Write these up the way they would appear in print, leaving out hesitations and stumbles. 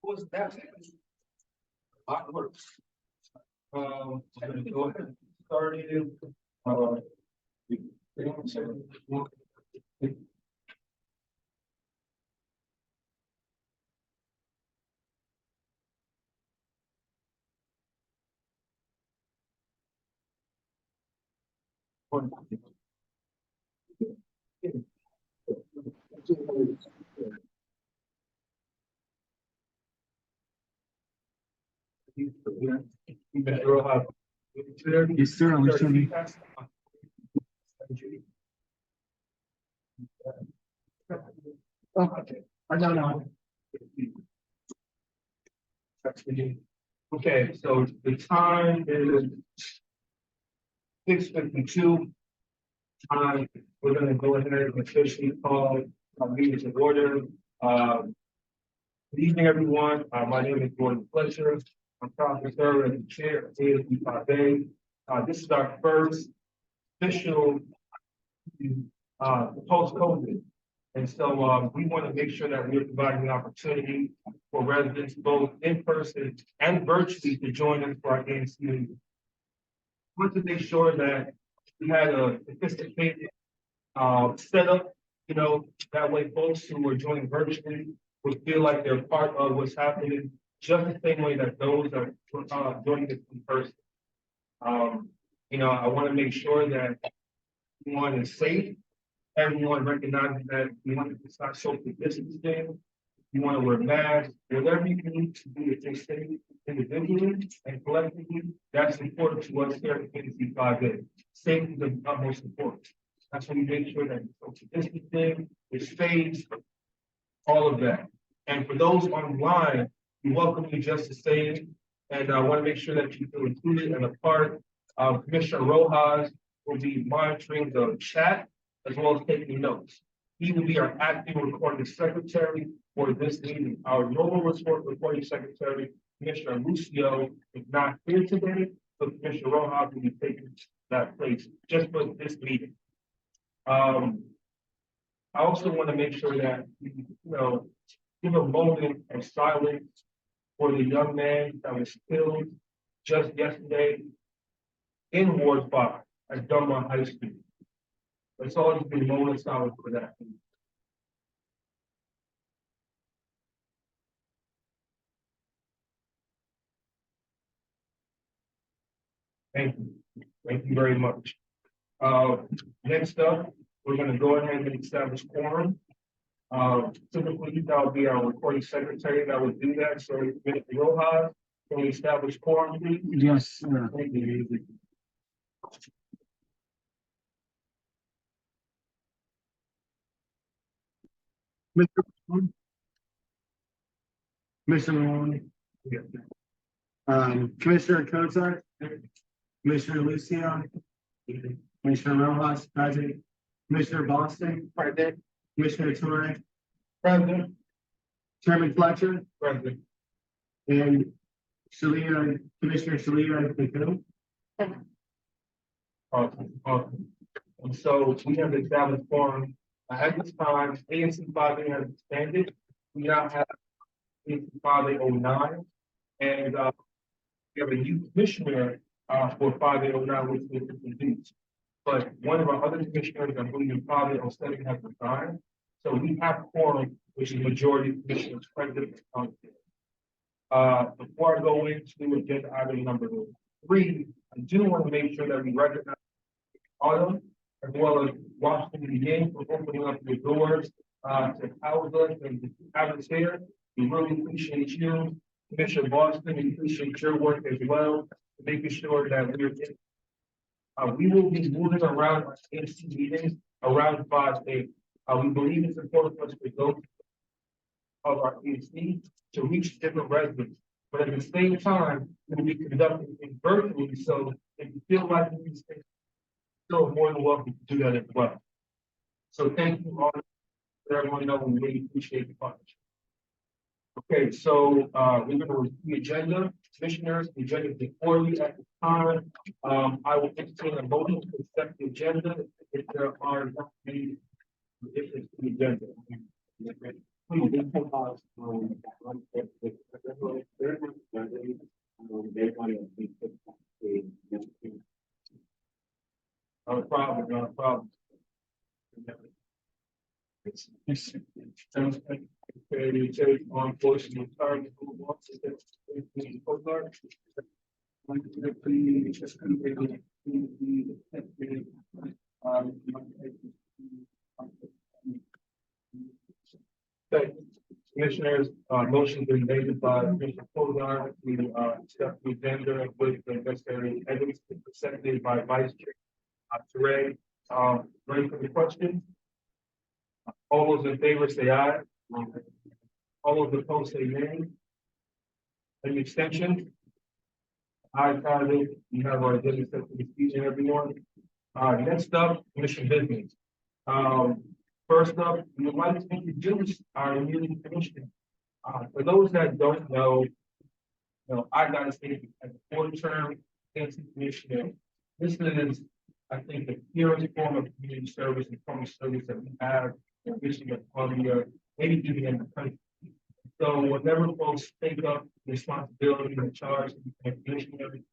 was that? Hot works. I'm gonna go ahead and start it. Yes, sir. I'm listening. I don't know. Okay, so the time is 6:52. We're gonna go ahead and officially call our meeting to order. Good evening, everyone. My name is Gordon Fletcher. I'm proud to serve as the chair of ANC 5A. This is our first official post-COVID. And so we want to make sure that we're providing the opportunity for residents both in person and virtually to join us for our ANC meeting. We want to make sure that we had a sophisticated setup, that way folks who are joining virtually would feel like they're part of what's happening, just the same way that those are joining us in person. I want to make sure that everyone is safe. Everyone recognizes that we want to start social distancing. You want to wear masks, whatever you need to do to stay safe individually and collectively. That's important to us here at ANC 5A. Safety is of utmost importance. That's when we make sure that social distancing is spaced, all of that. And for those online, we welcome you just the same. And I want to make sure that you feel included and a part. Commissioner Rojas will be monitoring the chat as well as taking notes. He will be our acting recording secretary for this meeting. Our normal recording secretary, Commissioner Lucio, is not here today, so Commissioner Rojas will be taking that place just for this meeting. I also want to make sure that give a moment of silence for the young man that was killed just yesterday in Ward 5 at Dunbar High School. Let's all just be a moment of silence for that. Thank you. Thank you very much. Next up, we're going to go ahead and establish quorum. Typically, that will be our recording secretary that would do that. So, Mr. Rojas, can we establish quorum, please? Yes, sir. Thank you. Commissioner Maloney. Commissioner Kozar. Commissioner Lucio. Commissioner Rojas, present. Commissioner Boston. Present. Commissioner Torre. Present. Chairman Fletcher. Present. And Shalia, Commissioner Shalia. Awesome. And so we have established quorum. At this time, ANC 5A has expanded. We now have ANC 5A09, and we have a new commissioner for 5A09, which is introduced. But one of our other commissioners, I believe in 5A07, has resigned. So we have quorum, which is majority of commissioners present. Before I go into agenda item number 3, I do want to make sure that we recognize autumn, as well as Washington begin for opening up your doors to house us and to have us here. We really appreciate you, Commissioner Boston. We appreciate your work as well, making sure that we're in. We will be moving around our ANC meetings around 5 days. We believe it's important for us to go of our ANC to reach different residents. But at the same time, we'll be conducting it virtually. So if you feel like you need to still more than welcome to do that as well. So thank you all. Let everyone know we really appreciate the partnership. Okay, so we're going to review the agenda. Commissioners, the agenda is before you at the time. I will entertain a motion to accept the agenda if there are not any additions to the agenda. Not a problem, not a problem. Sounds like you take on portion of target who wants to get the Cozart. Okay, Commissioners, motion been made by Commissioner Cozart to accept the vendor with the necessary evidence, seconded by Vice Chair Teray. Ready for the question? All those in favor say aye. All those opposed say nay. Any extension? Aye, Father, you have our agenda set for this evening, everyone. Next up, commission business. First up, we would like to introduce our new commissioner. For those that don't know, I got to say, as a four-term ANC commissioner, this is, I think, the purest form of community service and public service that we have in Michigan, Columbia, maybe even in the country. So whenever folks take up the responsibility and charge of the commissioner, we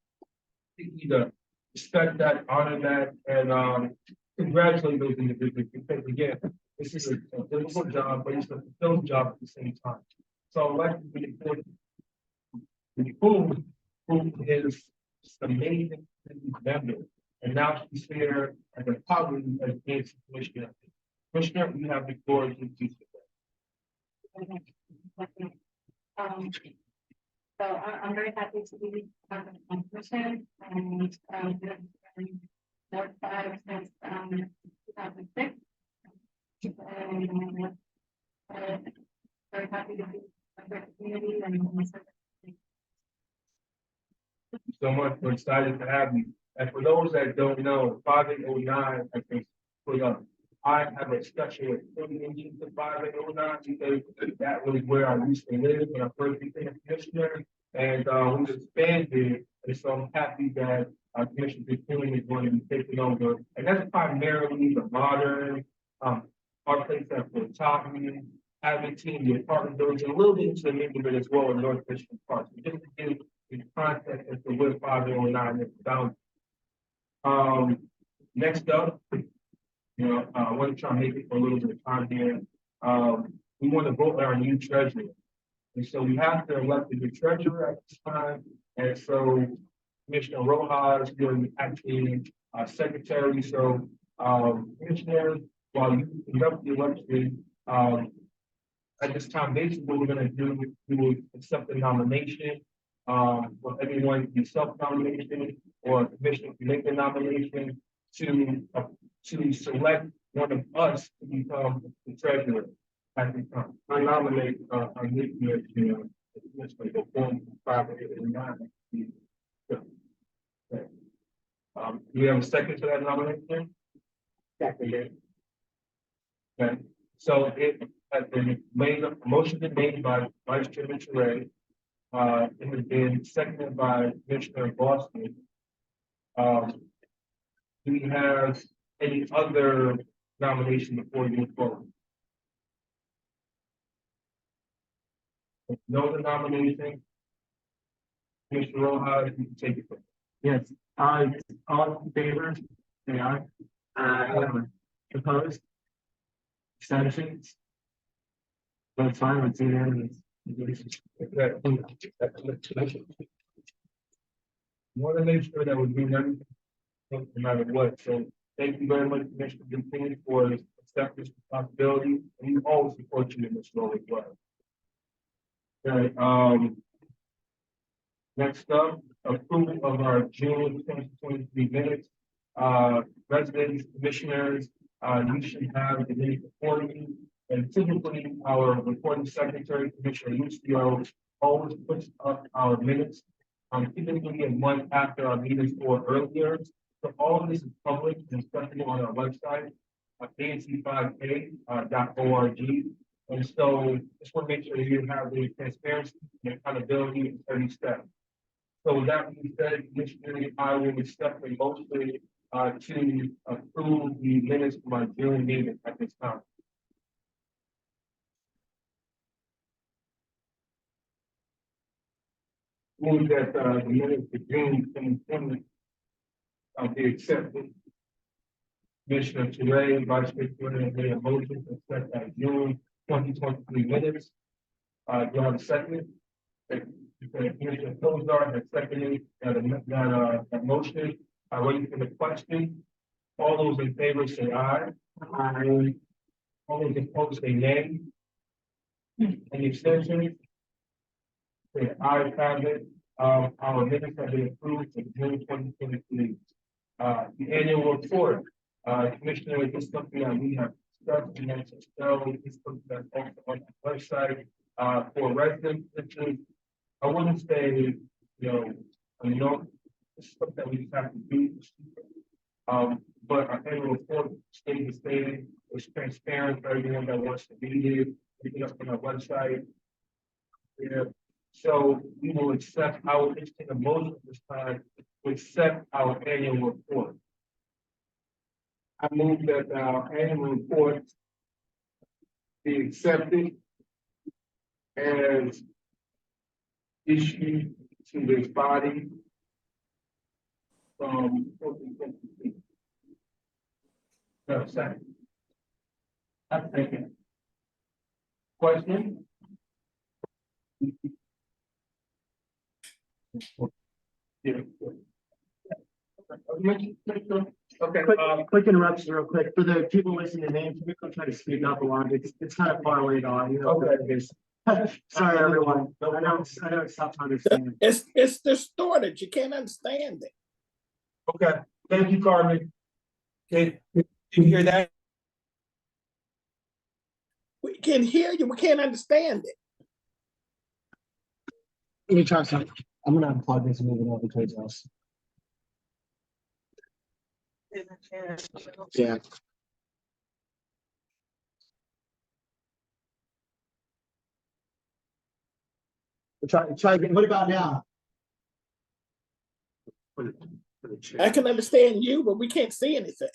need to respect that, honor that, and congratulate those individuals, because again, this is a difficult job, but it's a fulfilling job at the same time. So I'd like to be important. Who is just amazing member, and now she's here as a colleague as ANC commissioner. Commissioner, you have the floor to do So I'm very happy to be on the commission and notified since 2006. And very happy to be a great community and Thank you so much. We're excited to have you. And for those that don't know, 5809, I think, put up. I have a special affiliation to 5809 because that was where I used to live when I first became a commissioner. And we expanded. And so I'm happy that Commissioner Bethune is going to be taking over. And that's primarily the modern, our place at the top, Abington, the apartment buildings, and a little bit into the neighborhood as well in North Michigan Park. So just to give the context as to where 5809 is down. Next up, I want to try and make it for a little bit of time here. We want to vote on our new treasurer. And so we have to elect a new treasurer at this time. And so Commissioner Rojas will acting secretary. So Commissioner, while you conduct the election, at this time, basically what we're going to do, we will accept the nomination. For everyone to self-nomination or commissioner to make the nomination to select one of us to become the treasurer at the time. I nominate our new commissioner, Commissioner Bethune, 5809. Do we have a second to that nomination? Second. Okay, so it has been made, a motion been made by Vice Chairman Teray. It has been seconded by Commissioner Boston. Do we have any other nomination before you move forward? If no other nomination, Commissioner Rojas, you can take it. Yes, all in favor, say aye. Opposed? Abstentions? That's fine, it's unanimous. Want to make sure that we're doing everything, no matter what. So thank you very much, Commissioner Bethune, for accepting this responsibility, and we always support you in this role as well. Okay, next up, approval of our June 2023 minutes. Residents, commissioners, you should have the minutes before you. And typically, our recording secretary, Commissioner Lucio, always puts up our minutes, typically a month after our meetings or earlier. So all of this is public and accessible on our website, ANC5K.org. And so just want to make sure that you have the transparency and accountability in every step. So with that being said, Commissioner, I will accept a motion to approve the minutes from our June meeting at this time. move that, the minutes for June 2020 be accepted. Commissioner Toure, Vice President, made a motion to accept that June 2023 minutes. Do I have a second? Commissioner Cozart has seconded that motion. Ready for the question? All those in favor say aye. Aye. All those opposed say nay. Any extensions? The ayes have it. Our minutes have been approved for June 2023. The annual report, Commissioner, this is something that we have discussed amongst ourselves. This is something that's also on the website, for residents. I wouldn't say, this is something that we just have to do. But our annual report stays the same. It's transparent for everyone that wants to read it. We can up on our website. Yeah. So we will accept our instant motion this time to accept our annual report. I move that our annual report be accepted as issued to this body from 2023. No, second. I'm thinking. Question? Yeah. Okay. Quick interruption real quick. For the people listening to names, we can try to speak up a lot. It's kind of far away on, you know. Okay. Sorry, everyone. I know it's tough to understand. It's distorted. You can't understand it. Okay. Thank you, Carmen. Can you hear that? We can hear you. We can't understand it. Let me try something. I'm gonna unplug this and move it over towards us. Yeah. Try again. What about now? I can understand you, but we can't see anything.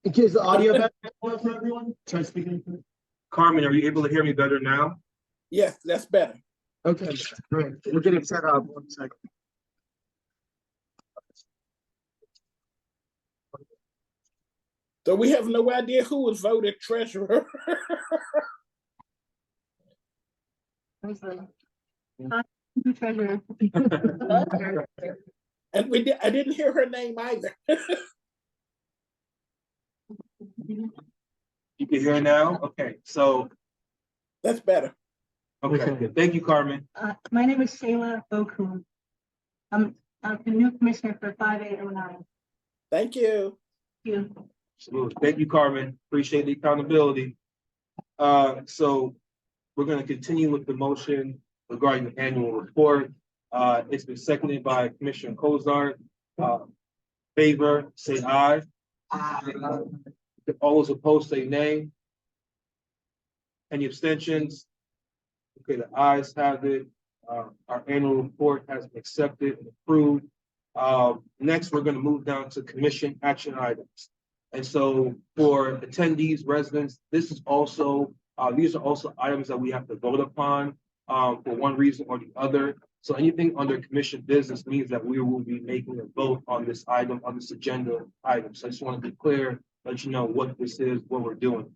Is the audio better for everyone? Try speaking. Carmen, are you able to hear me better now? Yes, that's better. Okay, great. We're getting set up. 1 second. So we have no idea who was voted treasurer. Treasurer. And I didn't hear her name either. You can hear now? Okay, so. That's better. Okay, thank you, Carmen. My name is Shayla Okun. I'm the new commissioner for 5809. Thank you. Thank you. Absolutely. Thank you, Carmen. Appreciate the accountability. So we're going to continue with the motion regarding the annual report. It's been seconded by Commissioner Cozart. Favor, say aye. Aye. All those opposed, say nay. Any abstentions? Okay, the ayes have it. Our annual report has been accepted and approved. Next, we're going to move down to commission action items. And so for attendees, residents, this is also, these are also items that we have to vote upon for one reason or the other. So anything under commission business means that we will be making a vote on this item, on this agenda item. So I just want to be clear, let you know what this is, what we're doing.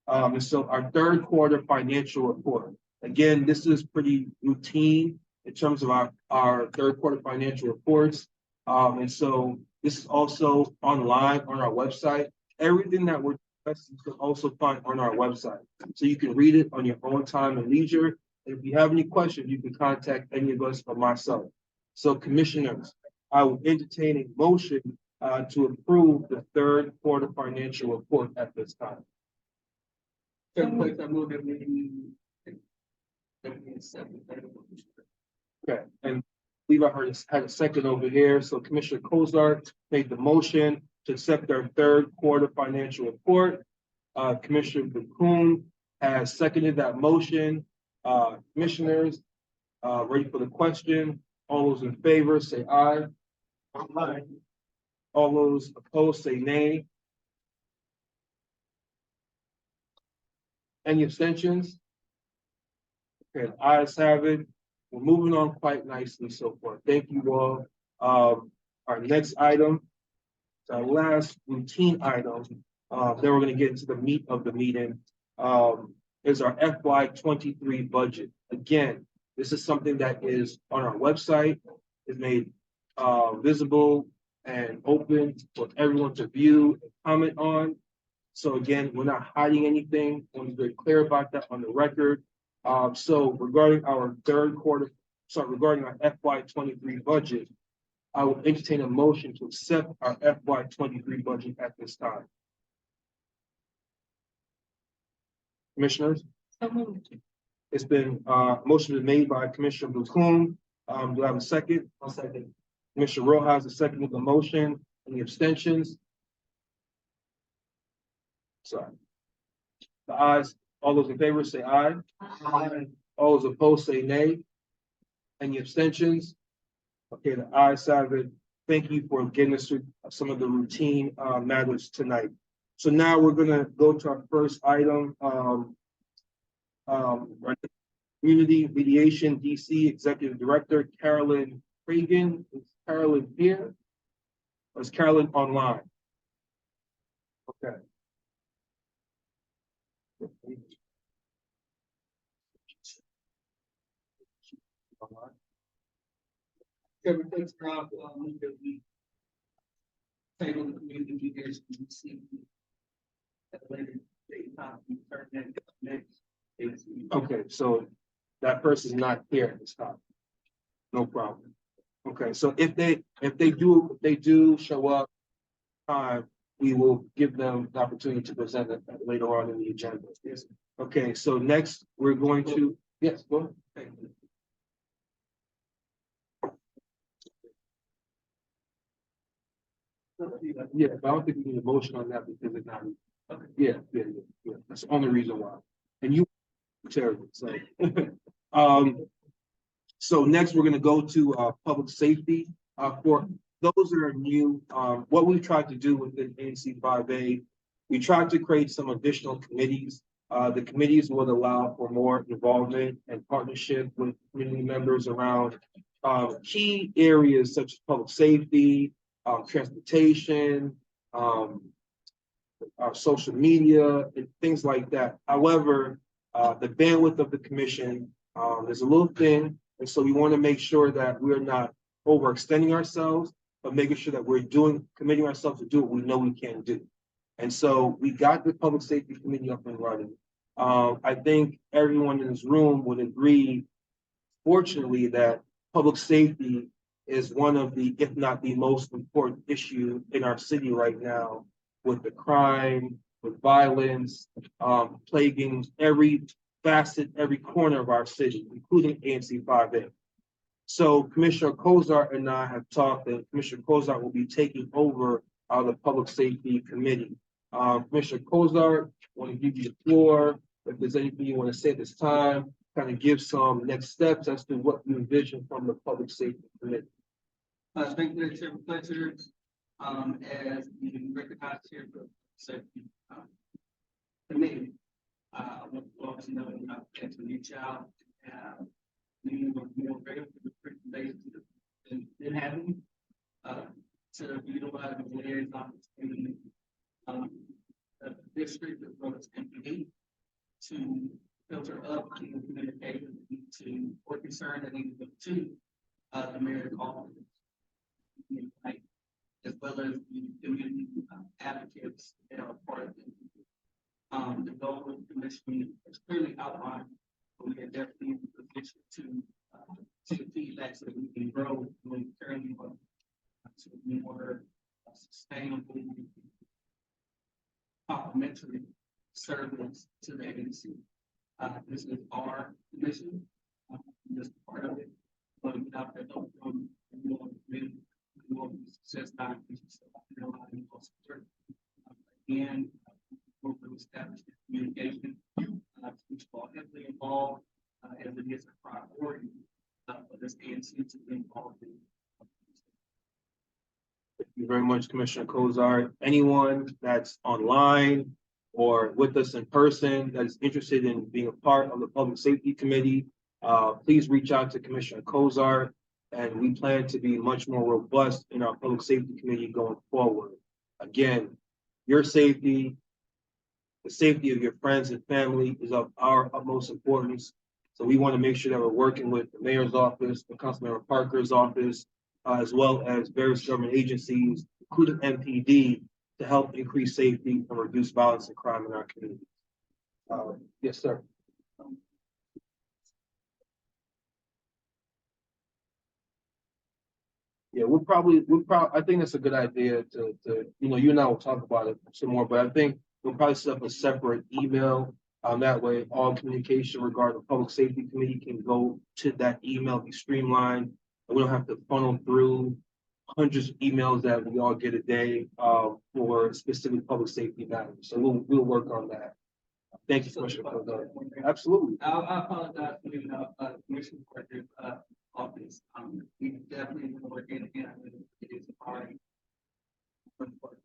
And so our third quarter financial report. Again, this is pretty routine in terms of our third quarter financial reports. And so this is also online on our website. Everything that we're discussing you can also find on our website. So you can read it on your own time and leisure. And if you have any questions, you can contact any of us or myself. So commissioners, I will entertain a motion to approve the third quarter financial report at this time. Okay, and I believe I had a second over here. So Commissioner Cozart made the motion to accept our third quarter financial report. Commissioner Bakun has seconded that motion. Commissioners, ready for the question? All those in favor say aye. Aye. All those opposed say nay. Any abstentions? Okay, the ayes have it. we're moving on quite nicely so far. Thank you all. Our next item, our last routine item, then we're gonna get into the meat of the meeting, is our FY 23 budget. Again, this is something that is on our website, is made visible and open for everyone to view and comment on. So again, we're not hiding anything. I want to be very clear about that on the record. So regarding our regarding our FY 23 budget, I will entertain a motion to accept our FY 23 budget at this time. Commissioners, So moved. it's been, motion is made by Commissioner Blucom. Do I have a second? I'll second. Commissioner Rojas, a second with the motion. Any abstentions? Sorry. The ayes, all those in favor say aye. Aye. All those opposed say nay. Any abstentions? Okay, the ayes have it. Thank you for getting us through some of the routine matters tonight. So now we're gonna go to our first item. Our Community Mediation DC Executive Director Carolyn Reagan. Is Carolyn here? Or is Carolyn online? Okay. Everything's dropped, that we table the community mediation, we see at a later date, time, we turn that next. Okay, so that person's not here at this time. No problem. Okay, so if they do show up, we will give them the opportunity to present it later on in the agenda. Yes. Okay, so next we're going to, yes, go ahead. Thank you. Yeah, but I don't think we need a motion on that because it's not. Okay. Yeah. That's the only reason why. And you, terrible, so. So next we're gonna go to public safety. For those that are new, what we tried to do within ANC 5A, we tried to create some additional committees. The committees would allow for more involvement and partnership with community members around key areas such as public safety, transportation, our social media, and things like that. However, the bandwidth of the commission is a little thin, and so we want to make sure that we're not overextending ourselves, but making sure that we're committing ourselves to do what we know we can do. And so we got the public safety committee up and running. I think everyone in this room would agree, fortunately, that public safety is one of the, if not the most important issue in our city right now, with the crime, with violence, plaguing every facet, every corner of our city, including ANC 5A. So Commissioner Cozart and I have talked, and Commissioner Cozart will be taking over the Public Safety Committee. Commissioner Cozart, I want to give you the floor. If there's anything you want to say at this time, kind of give some next steps as to what you envision from the Public Safety Committee. Thank you, it's a pleasure. As you recognize here for safety committee, I want to also know that I've had to reach out and have meetings on more regular basis than having to utilize the liaison between the district as well as MPD to filter up the communication to or concern that need to go to the mayor's office, as well as the community advocates that are part of it. The goal of the commission is clearly outlined, but we are definitely in a position to take feedback so that we can grow when currently to more sustainable, complementary service to the agency. This is our mission, this is part of it, but without the help from the community, we will be success not and work to establish communication, which will heavily involved as it is a priority for this ANC to be involved in. Thank you very much, Commissioner Cozart. Anyone that's online or with us in person that is interested in being a part of the Public Safety Committee, please reach out to Commissioner Cozart, and we plan to be much more robust in our public safety committee going forward. Again, your safety, the safety of your friends and family is of our utmost importance. So we want to make sure that we're working with the mayor's office, the Councilmember Parker's office, as well as various government agencies, including MPD, to help increase safety and reduce violence and crime in our community. Yes, sir. Yeah, I think that's a good idea you and I will talk about it some more, but I think we'll probably set up a separate email. That way all communication regarding the public safety committee can go to that email, be streamlined. And we don't have to funnel through hundreds of emails that we all get a day, for specific public safety matters. So we'll work on that. Thank you, Commissioner. Absolutely. I apologize for leaving out, Commissioner Porter's, office. We definitely will work in hand with his party.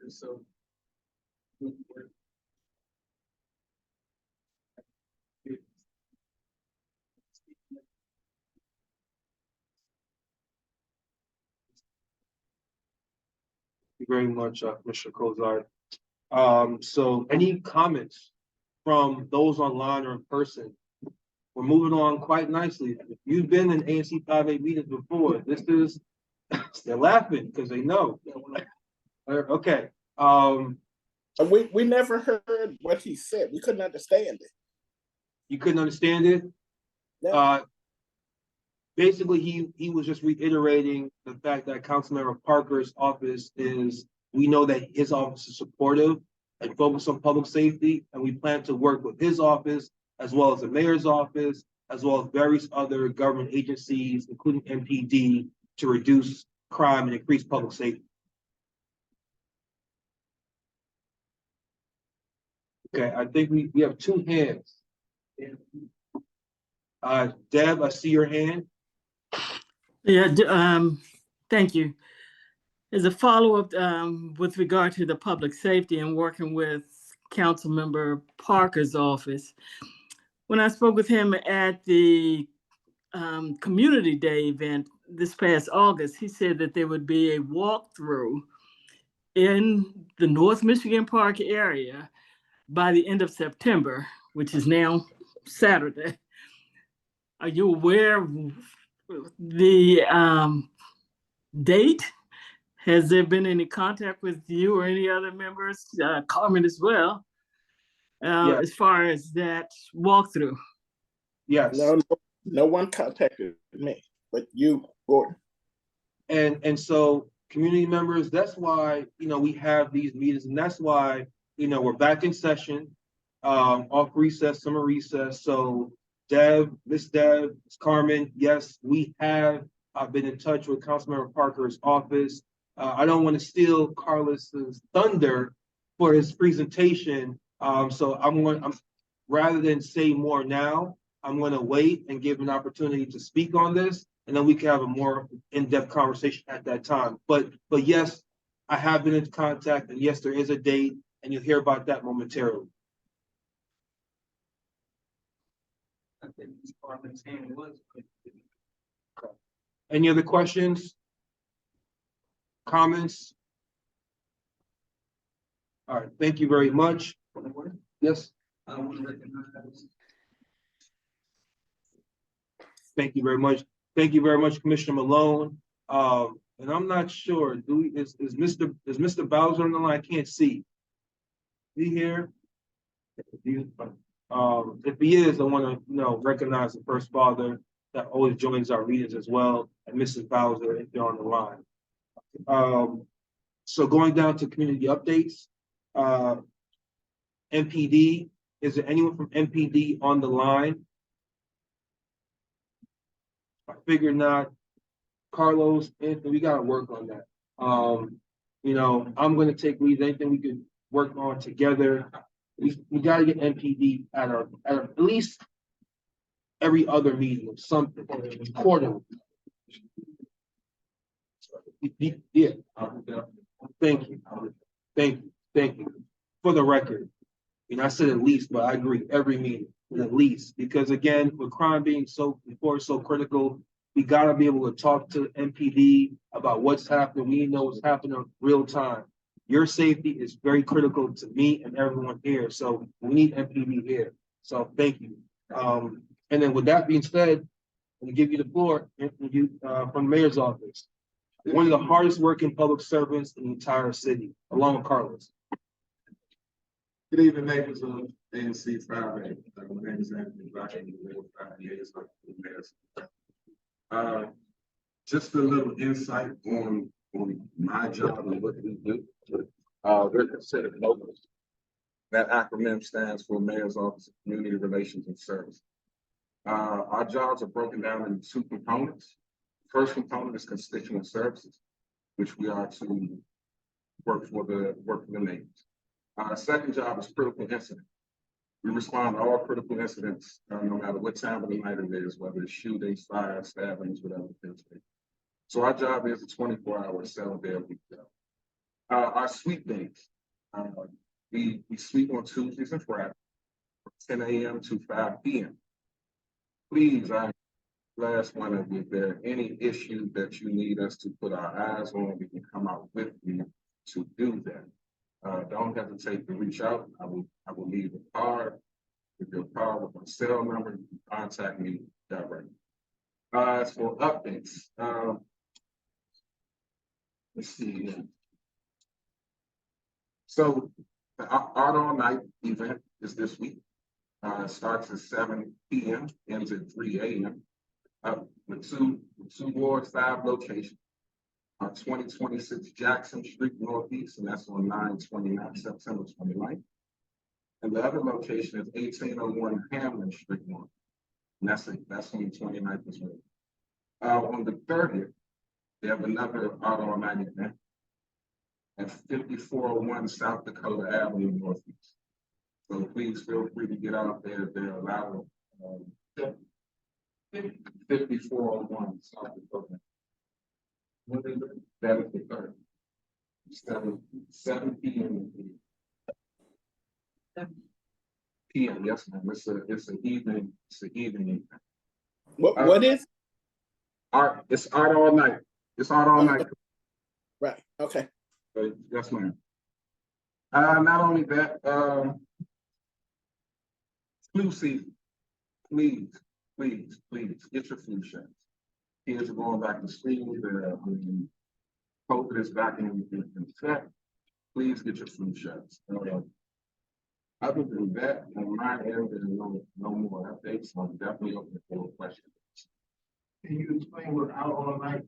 So. Thank you very much, Commissioner Cozart. So any comments from those online or in person? We're moving on quite nicely. If you've been in ANC 5A meetings before, this is, they're laughing because they know. Okay. We never heard what he said. We couldn't understand it. You couldn't understand it? No. Basically, he was just reiterating the fact that Councilmember Parker's office we know that his office is supportive and focused on public safety, and we plan to work with his office, as well as the mayor's office, as well as various other government agencies, including MPD, to reduce crime and increase public safety. Okay, I think we have two hands. Deb, I see your hand. Yeah, thank you. As a follow-up with regard to the public safety and working with Councilmember Parker's office, when I spoke with him at the Community Day event this past August, he said that there would be a walkthrough in the North Michigan Park area by the end of September, which is now Saturday. Are you aware of the date? Has there been any contact with you or any other members, Carmen as well, Yes. as far as that walkthrough? Yes. No one contacted me, but you, Gordon. And so community members, that's why, we have these meetings, and that's why, we're back in session, off recess, summer recess. So Miss Carmen, yes, we have been in touch with Councilmember Parker's office. I don't want to steal Carlos's thunder for his presentation. So I'm rather than say more now, I'm going to wait and give an opportunity to speak on this, and then we can have a more in-depth conversation at that time. But yes, I have been in contact, and yes, there is a date, and you'll hear about that momentarily. I think Ms. Carmen's hand was. Okay. Any other questions? Comments? All right, thank you very much. Yes. I want to recognize. Thank you very much. Thank you very much, Commissioner Malone. And I'm not sure, is Mr. Bowser on the line? I can't see. Is he here? If he is, I want to recognize the first father that always joins our meetings as well, and Mrs. Bowser if they're on the line. So going down to community updates, MPD, is there anyone from MPD on the line? I figured not. Carlos, Anthony, we gotta work on that. I'm gonna take lead. Anything we could work on together. We gotta get MPD at least every other meeting or something, quarterly. Yeah. Thank you. Thank you. For the record. I said at least, but I agree, every meeting. at least, because again, with crime being so, so critical, we gotta be able to talk to MPD about what's happening. We know what's happening in real time. Your safety is very critical to me and everyone here, so we need MPD here. So thank you. And then with that being said, I'm gonna give you the floor from the mayor's office. One of the hardest working public servants in the entire city, along with Carlos. Good evening, neighbors of ANC 5A. My name is Anthony Black, and I'm the 5 years of the mayor's. Just a little insight on my job and what we do. We're considered local. That acronym stands for Mayor's Office of Community Relations and Service. Our jobs are broken down into two components. First component is constituent services, which we are to work for the neighbors. Our second job is critical incident. We respond to all critical incidents, no matter what time of the night it is, whether it's shootings, fires, stabbings, whatever it is. So our job is a 24-hour 7-day a week job. Our sweep days, we sweep on Tuesdays and Fridays, from 10 a.m. to 5 p.m. Please, I last one of you, if there are any issues that you need us to put our eyes on, we can come out with you to do that. Don't hesitate to reach out. I will leave a card with your card with my cell number. You can contact me directly. As for updates, let's see. So the Art All Night event is this week. It starts at 7 p.m. ends at 3 a.m. With two wards, 5 locations. 2026 Jackson Street Northeast, and that's on 9/29, September 29th. And the other location is 1801 Hamlin Street North, and that's on the 29th as well. On the 30th, they have another Art All Night event at 5401 South Dakota Avenue Northeast. So please feel free to get out there if they're allowed. 5401 South Dakota. That is the 3rd. 7 p.m. p.m. Yes, ma'am. It's an evening. It's an evening event. What is? Art. It's Art All Night. It's Art All Night. Right. Okay. Yes, ma'am. Not only that, flu season. Please get your flu shots. Kids are going back to school. COVID is back in effect. Please get your flu shots. Other than that, on my end, there's no more updates. I'm definitely open for questions. Can you explain what Out All Night?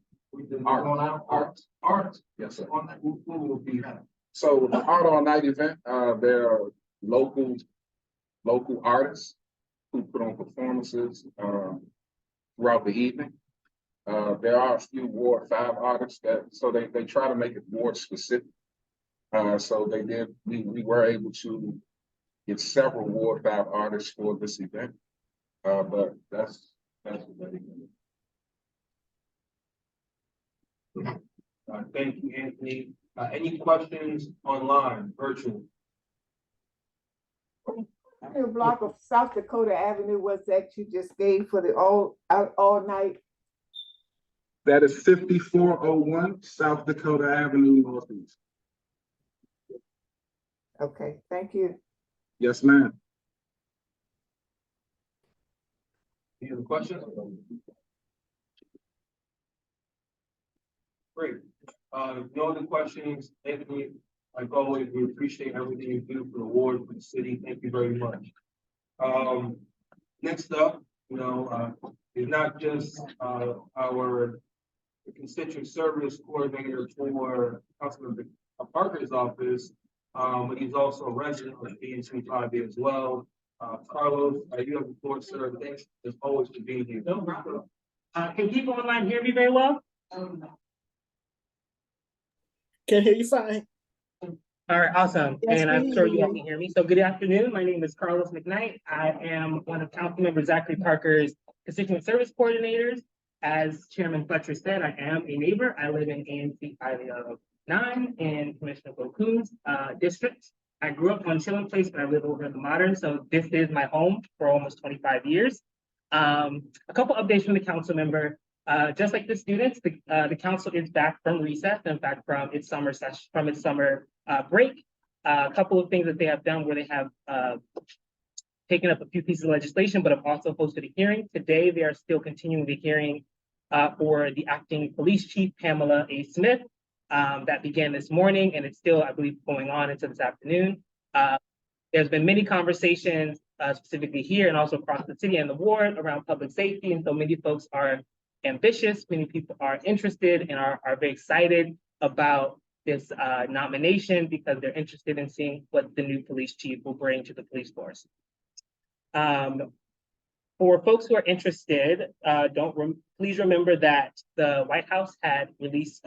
Art. Yes, sir. On that, who will be that? So the Art All Night event, there are local artists who put on performances throughout the evening. There are a few Ward 5 artists so they try to make it ward specific. So we were able to get several Ward 5 artists for this event. But that's what they do. Thank you, Anthony. Any questions online, virtual? How many block of South Dakota Avenue was that you just gave for the all night? That is 5401 South Dakota Avenue Northeast. Okay, thank you. Yes, ma'am. Any other questions? Great. No other questions, Anthony. Like always, we appreciate everything you do for the ward, for the city. Thank you very much. Next up, is not just our constituent service coordinator for Councilman Parker's office, but he's also a resident of ANC 5A as well. Carlos, you have the floor, sir. Thanks as always for being here. No problem. Can people online hear me very well? Can hear you fine. All right, awesome. Yes, And I'm we sure hear you all you. can hear me. So good afternoon. My name is Carlos McKnight. I am one of Councilmember Zachary Parker's constituent service coordinators. As Chairman Fletcher said, I am a neighbor. I live in ANC 509 in Commissioner Bokun's district. I grew up on Chilling Place, but I live over in the Modern, so this is my home for almost 25 years. A couple updates from the council member. Just like the students, the council is back from recess and back from its summer session, from its summer break. A couple of things that they have done where they have taken up a few pieces of legislation, but have also hosted a hearing. Today, they are still continuing the hearing for the acting police chief, Pamela A. Smith, that began this morning, and it's still, I believe, going on into this afternoon. There's been many conversations, specifically here and also across the city and the ward around public safety, and so many folks are ambitious, many people are interested and are very excited about this nomination because they're interested in seeing what the new police chief will bring to the police force. For folks who are interested, please remember that the White House had released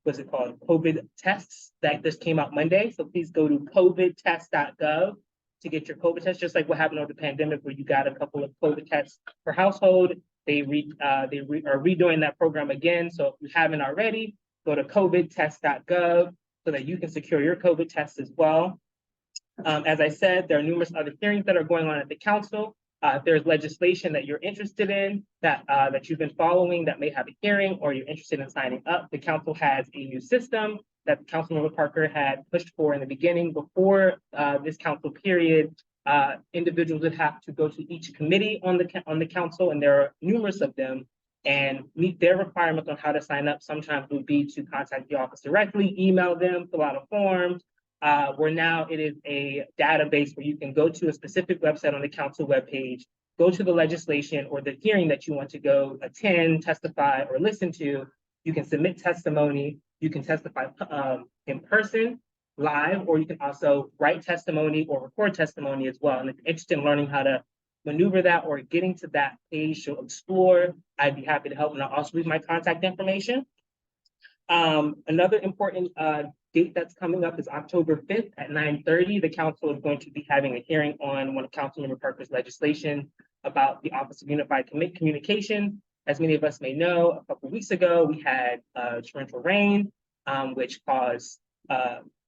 what's it called? COVID tests that just came out Monday. So please go to covidtest.gov to get your COVID test, just like what happened over the pandemic, where you got a couple of COVID tests per household. They are redoing that program again. So if you haven't already, go to covidtest.gov so that you can secure your COVID test as well. As I said, there are numerous other hearings that are going on at the council. If there's legislation that you're interested in, that you've been following that may have a hearing, or you're interested in signing up, the council has a new system that Councilmember Parker had pushed for in the beginning. Before this council period, individuals would have to go to each committee on the council, and there are numerous of them, and meet their requirements on how to sign up. Sometimes would be to contact the office directly, email them, fill out a form. Where now it is a database where you can go to a specific website on the council webpage, go to the legislation or the hearing that you want to go attend, testify, or listen to. You can submit testimony. You can testify in person, live, or you can also write testimony or record testimony as well. And if you're interested in learning how to maneuver that or getting to that page to explore, I'd be happy to help. And I'll also leave my contact information. Another important date that's coming up is October 5th at 9:30. The council is going to be having a hearing on one of Councilmember Parker's legislation about the Office of Unified Communication. As many of us may know, a couple of weeks ago, we had torrential rain, which caused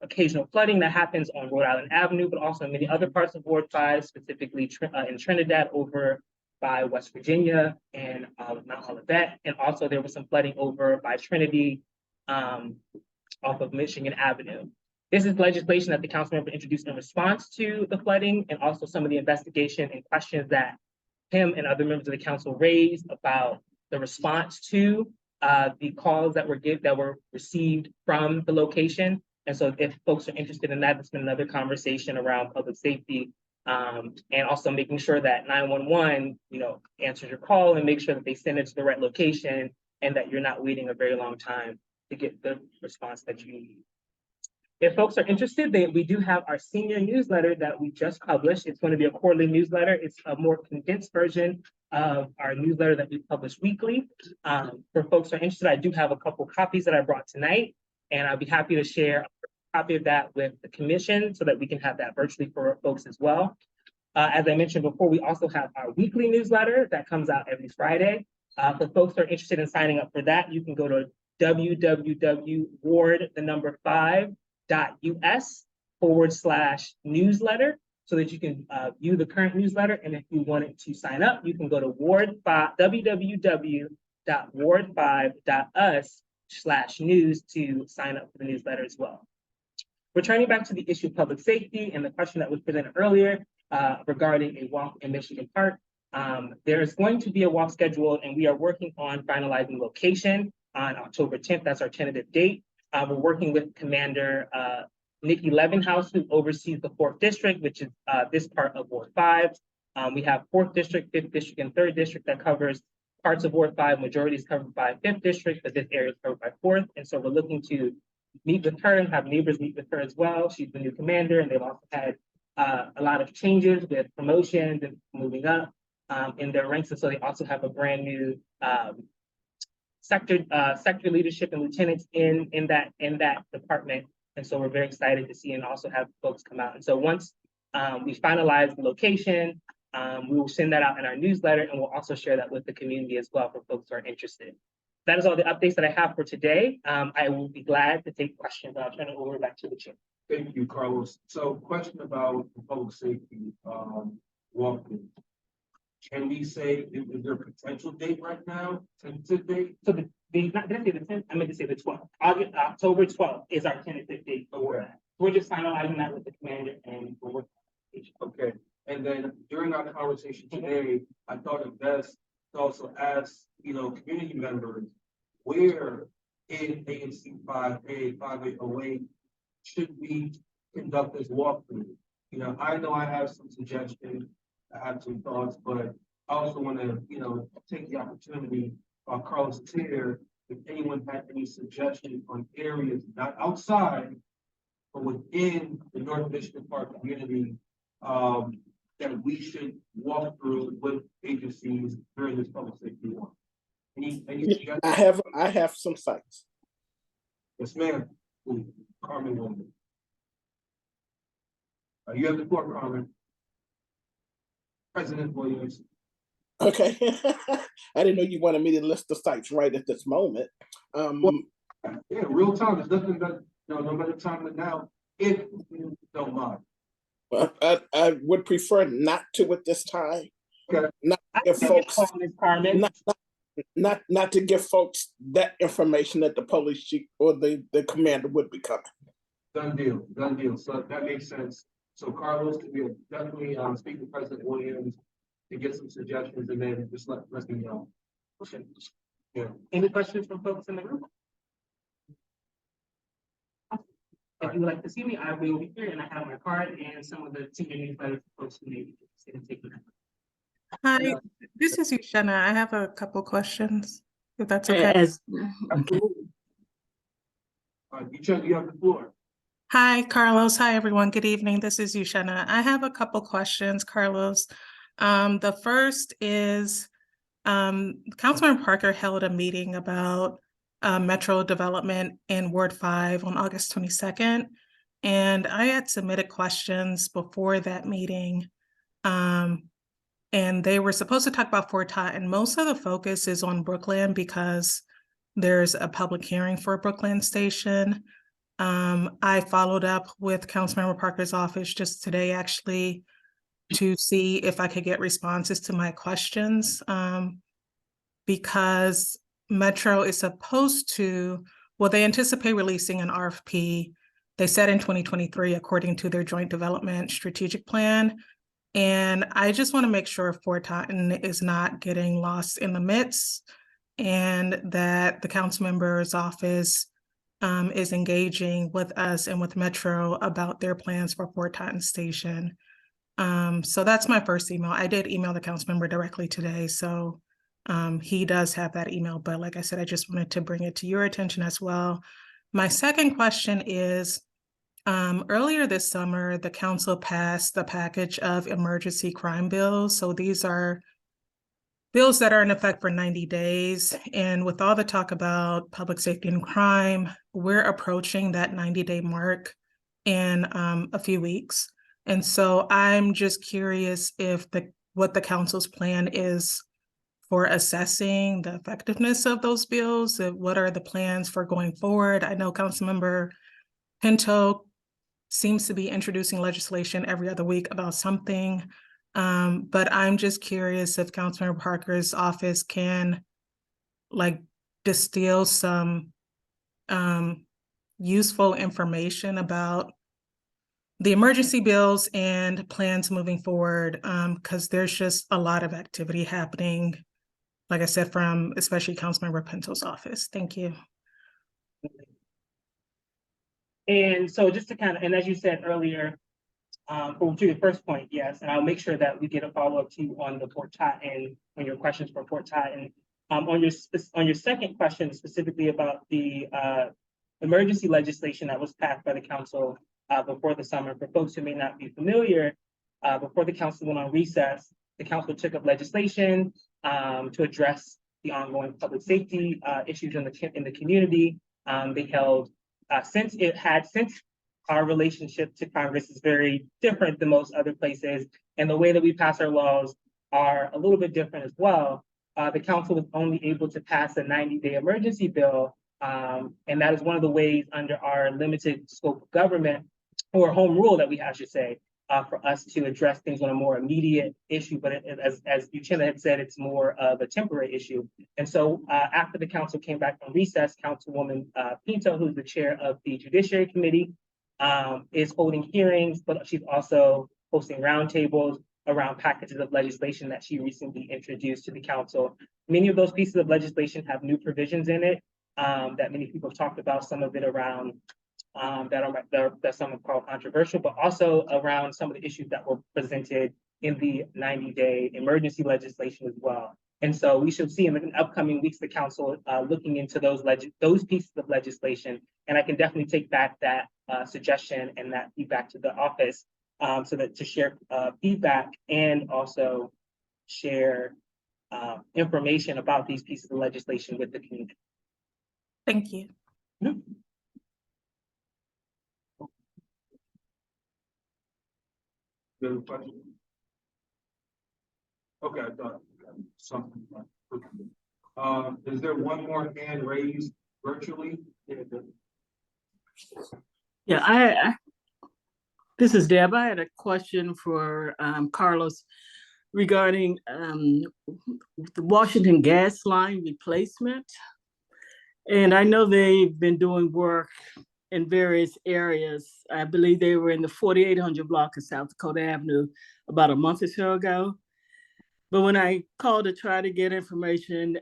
occasional flooding that happens on Rhode Island Avenue, but also in many other parts of Ward 5, specifically in Trinidad over by West Virginia and Mount Olivet. And also there was some flooding over by Trinity, off of Michigan Avenue. This is legislation that the council member introduced in response to the flooding, and also some of the investigation and questions that him and other members of the council raised about the response to the calls that were received from the location. And so if folks are interested in that, it's been another conversation around public safety, and also making sure that 911, answers your call and make sure that they send it to the right location and that you're not waiting a very long time to get the response that you need. If folks are interested, we do have our senior newsletter that we just published. It's going to be a quarterly newsletter. It's a more condensed version of our newsletter that we publish weekly. For folks who are interested, I do have a couple copies that I brought tonight, and I'll be happy to share a copy of that with the commission so that we can have that virtually for folks as well. As I mentioned before, we also have our weekly newsletter that comes out every Friday. For folks who are interested in signing up for that, you can go to www.ward5.us/newsletter so that you can view the current newsletter. And if you wanted to sign up, you can go to www.ward5.us/news to sign up for the newsletter as well. Returning back to the issue of public safety and the question that was presented earlier regarding a walk in Michigan Park, there is going to be a walk scheduled, and we are working on finalizing location on October 10th. That's our tentative date. We're working with Commander Nikki Levenhouse, who oversees the 4th District, which is this part of Ward 5. We have 4th District, 5th District, and 3rd District that covers parts of Ward 5. Majority is covered by 5th District, but this area is covered by 4th. And so we're looking to meet with her and have neighbors meet with her as well. She's the new commander, and they've also had a lot of changes with promotions and moving up in their ranks. And so they also have a brand new sector leadership and lieutenants in that department. And so we're very excited to see and also have folks come out. And so once we finalize the location, we will send that out in our newsletter, and we'll also share that with the community as well for folks who are interested. that is all the updates that I have for today. I will be glad to take questions. I'll turn it over back to the chair. Thank you, Carlos. So question about the public safety, walkthrough. Can we say, is there a potential date right now, tentative date? So not, did I say the 10th? I meant to say the 12th. October 12th is our tentative date for that. We're just finalizing that with the commander and we're working. Okay, and then during our conversation today, I thought it best to also ask, community members, where in ANC 5A, 5808, should we conduct this walkthrough? I know I have some suggestions, I have some thoughts, but I also want to, take the opportunity, Carlos is here, if anyone had any suggestions on areas, not outside, but within the North Michigan Park community, that we should walk through with agencies during this public safety walk. I have some sites. Yes, ma'am. Ooh, Carmen Woman. You have the floor, Carmen. President Williams. Okay. I didn't know you wanted me to list the sites right at this moment. Yeah, real time. There's nothing that, no better time than now, if you don't mind. I would prefer not to at this time. Okay. Not to give folks, Carmen. not to give folks that information that the police chief or the commander would be coming. Done deal. So that makes sense. So Carlos, we definitely speak to President Williams to get some suggestions and then just let me know. Okay. Yeah. Any questions from folks in the room? If you would like to see me, I will be here and I have my card and some of the senior newsletters for folks who may be interested in taking that. Hi, this is Yushena. I have a couple questions, if that's okay. Absolutely. You have the floor. Hi, Carlos. Hi, everyone. Good evening. This is Yushena. I have a couple questions, Carlos. The first is, Councilman Parker held a meeting about metro development in Ward 5 on August 22nd. And I had submitted questions before that meeting. And they were supposed to talk about Fort Todd, and most of the focus is on Brookland because there's a public hearing for Brookland Station. I followed up with Councilmember Parker's office just today, actually, to see if I could get responses to my questions. Because Metro is supposed to, well, they anticipate releasing an RFP. They said in 2023, according to their joint development strategic plan. And I just want to make sure Fort Totten is not getting lost in the midst and that the council member's office is engaging with us and with Metro about their plans for Fort Totten Station. So that's my first email. I did email the council member directly today, so he does have that email, but like I said, I just wanted to bring it to your attention as well. My second question is, earlier this summer, the council passed the package of emergency crime bills. So these are bills that are in effect for 90 days. And with all the talk about public safety and crime, we're approaching that 90-day mark in a few weeks. And so I'm just curious if what the council's plan is for assessing the effectiveness of those bills. What are the plans for going forward? I know Councilmember Pinto seems to be introducing legislation every other week about something. But I'm just curious if Councilmember Parker's office can distill some useful information about the emergency bills and plans moving forward, because there's just a lot of activity happening, like I said, from especially Councilmember Pinto's office. Thank you. And so just to and as you said earlier, to your first point, yes, and I'll make sure that we get a follow-up to you on the Fort Totten, on your questions for Fort Totten. On your second question, specifically about the emergency legislation that was passed by the council before the summer, for folks who may not be familiar, before the council went on recess, the council took up legislation to address the ongoing public safety issues in the community. They held, since our relationship to Congress is very different than most other places, and the way that we pass our laws are a little bit different as well. the council was only able to pass a 90-day emergency bill. And that is one of the ways under our limited scope of government, or home rule that we have, I should say, for us to address things on a more immediate issue. But as Uchenna had said, it's more of a temporary issue. And so after the council came back from recess, Councilwoman Pinto, who's the chair of the Judiciary Committee, is holding hearings, but she's also hosting roundtables around packages of legislation that she recently introduced to the council. Many of those pieces of legislation have new provisions in it that many people have talked about, some of it around that some have called controversial, but also around some of the issues that were presented in the 90-day emergency legislation as well. And so we should see in the upcoming weeks, the council looking into those pieces of legislation. And I can definitely take back that suggestion and that feedback to the office so that to share feedback and also share information about these pieces of legislation with the community. Thank you. Good question. Okay, I thought something. Is there one more hand raised virtually? Yeah, this is Deb. I had a question for Carlos regarding the Washington gas line replacement. And I know they've been doing work in various areas. I believe they were in the 4800 block of South Dakota Avenue about a month or so ago. But when I called to try to get information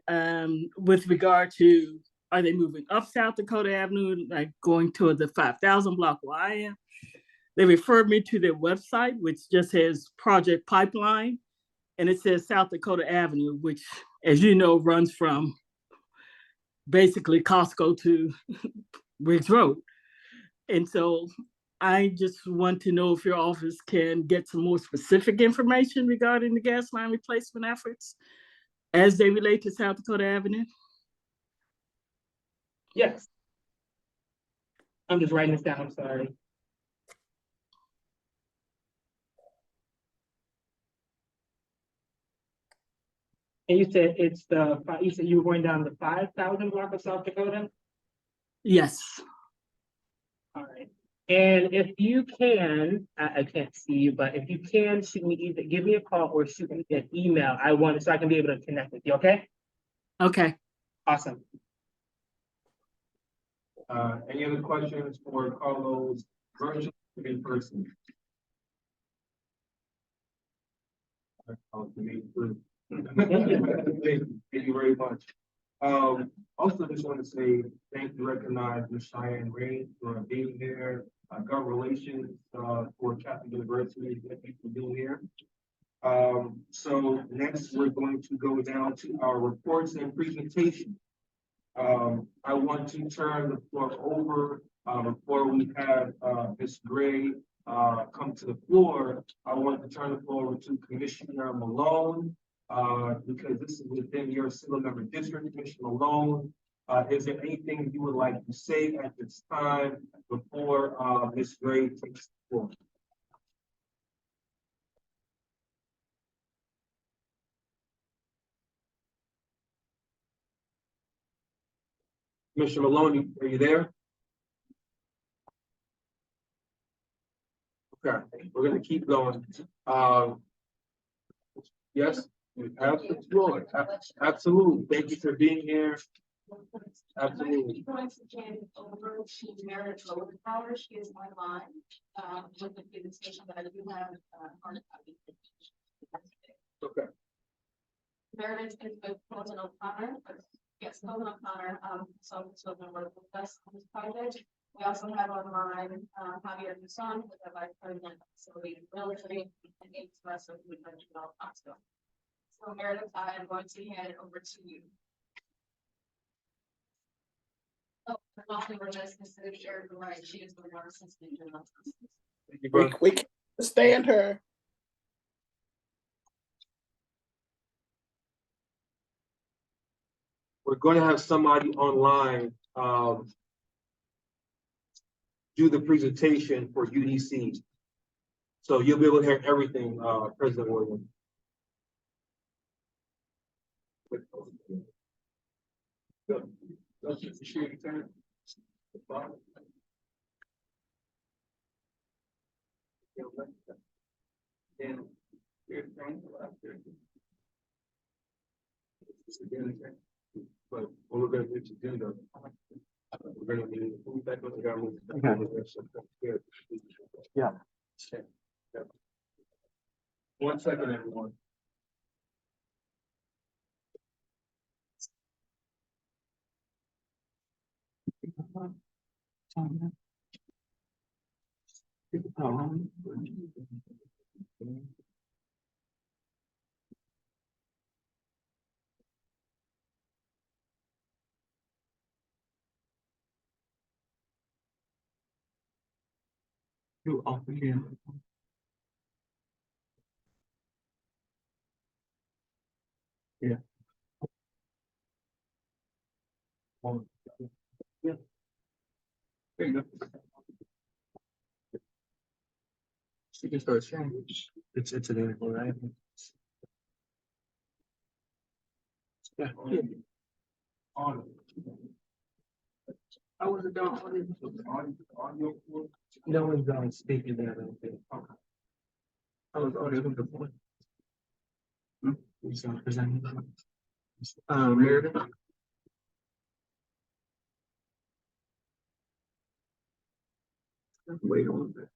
with regard to, are they moving up South Dakota Avenue, like going toward the 5000 block where I am? They referred me to their website, which just says Project Pipeline, and it says South Dakota Avenue, which, as you know, runs from basically Costco to Riggs Road. And so I just want to know if your office can get some more specific information regarding the gas line replacement efforts as they relate to South Dakota Avenue. Yes. I'm just writing this down, I'm sorry. And you said you said you were going down the 5000 block of South Dakota? Yes. All right. And if you can, I can't see you, but if you can shoot me either give me a call or shoot me an email. I want it so I can be able to connect with you, okay? Okay. Awesome. Any other questions for Carlos virtually in person? Thank you very much. Also just want to say thank you, recognize Ms. Cheyenne Rain for being here, government relations for Catholic University, thank you for being here. So next we're going to go down to our reports and presentation. I want to turn the floor over before we have Ms. Gray come to the floor. I want to turn the floor over to Commissioner Malone because this is within your single member district. Commissioner Malone, is there anything you would like to say at this time before Ms. Gray takes the floor? Commissioner Malone, are you there? Okay, we're going to keep going. Yes, you have the floor. Absolutely. Thank you for being here. Absolutely. Going to hand over to Meredith Lowenpower. She is online with the presentation that I do have hard copy. Okay. Meredith is with President O'Connor. Yes, President O'Connor. So member with us on this project. We also have online Javier Muson, with the Vice President of Facility and Military, and Ace Russell, who is the hospital. So Meredith, I am going to hand it over to you. Oh, also we're just considered Erica Wright. She is the one assistant general. We can understand her. We're going to have somebody online do the presentation for UDC. So you'll be able to hear everything, President Williams. But what we're gonna do to do though, we're gonna need, we back on the government. Yeah. 1 second, everyone. You off again. Yeah. Yeah. There you go. You can start sharing. It's available, right? Yeah. On. I was it done? No one's on speaking there. I was already looking for. Who's presenting? Meredith. Wait on that.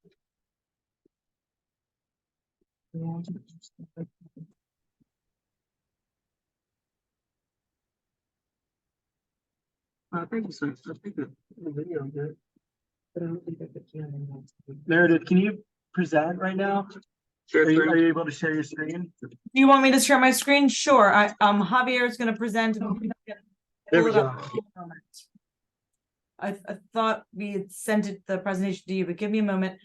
Thank you, sir. I think the video good. But I don't think that the camera wants to. Meredith, can you present right now? Sure. Are you able to share your screen? Do you want me to share my screen? Sure. Javier is going to present. There we Pull it go. up. I thought we had sent it, the presentation to you, but give me a moment,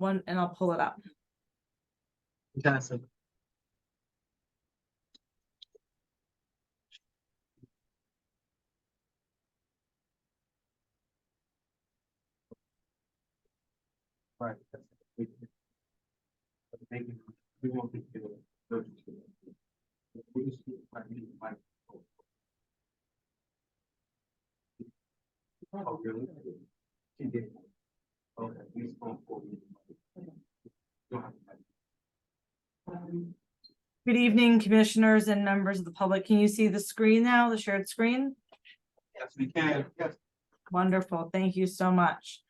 and I'll pull it up. Fantastic. Right. We won't be able to. We just might. Oh, really? He did. Okay, he's going for Good evening, commissioners and members of the public. Can you see the screen now, the shared screen? Yes, we can. Yes. Wonderful. Thank you so much.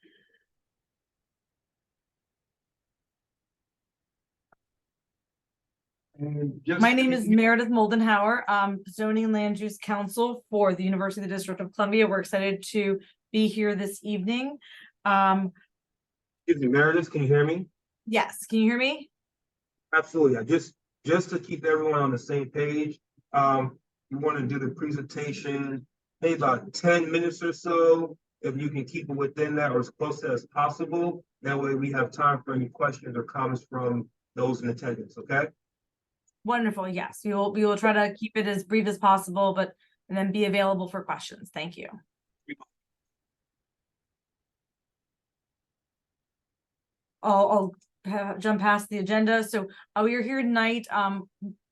My name is Meredith Moldenhauer, zoning and land use counsel for the University of the District of Columbia. We're excited to be here this evening. Excuse me, Meredith, can you hear me? Yes, can you hear me? Absolutely. Just to keep everyone on the same page, we want to do the presentation, maybe about 10 minutes or so. If you can keep it within that or as close as possible, that way we have time for any questions or comments from those in attendance, okay? Wonderful. Yes, we will try to keep it as brief as possible, and then be available for questions. Thank you. I'll jump past the agenda. So we are here tonight.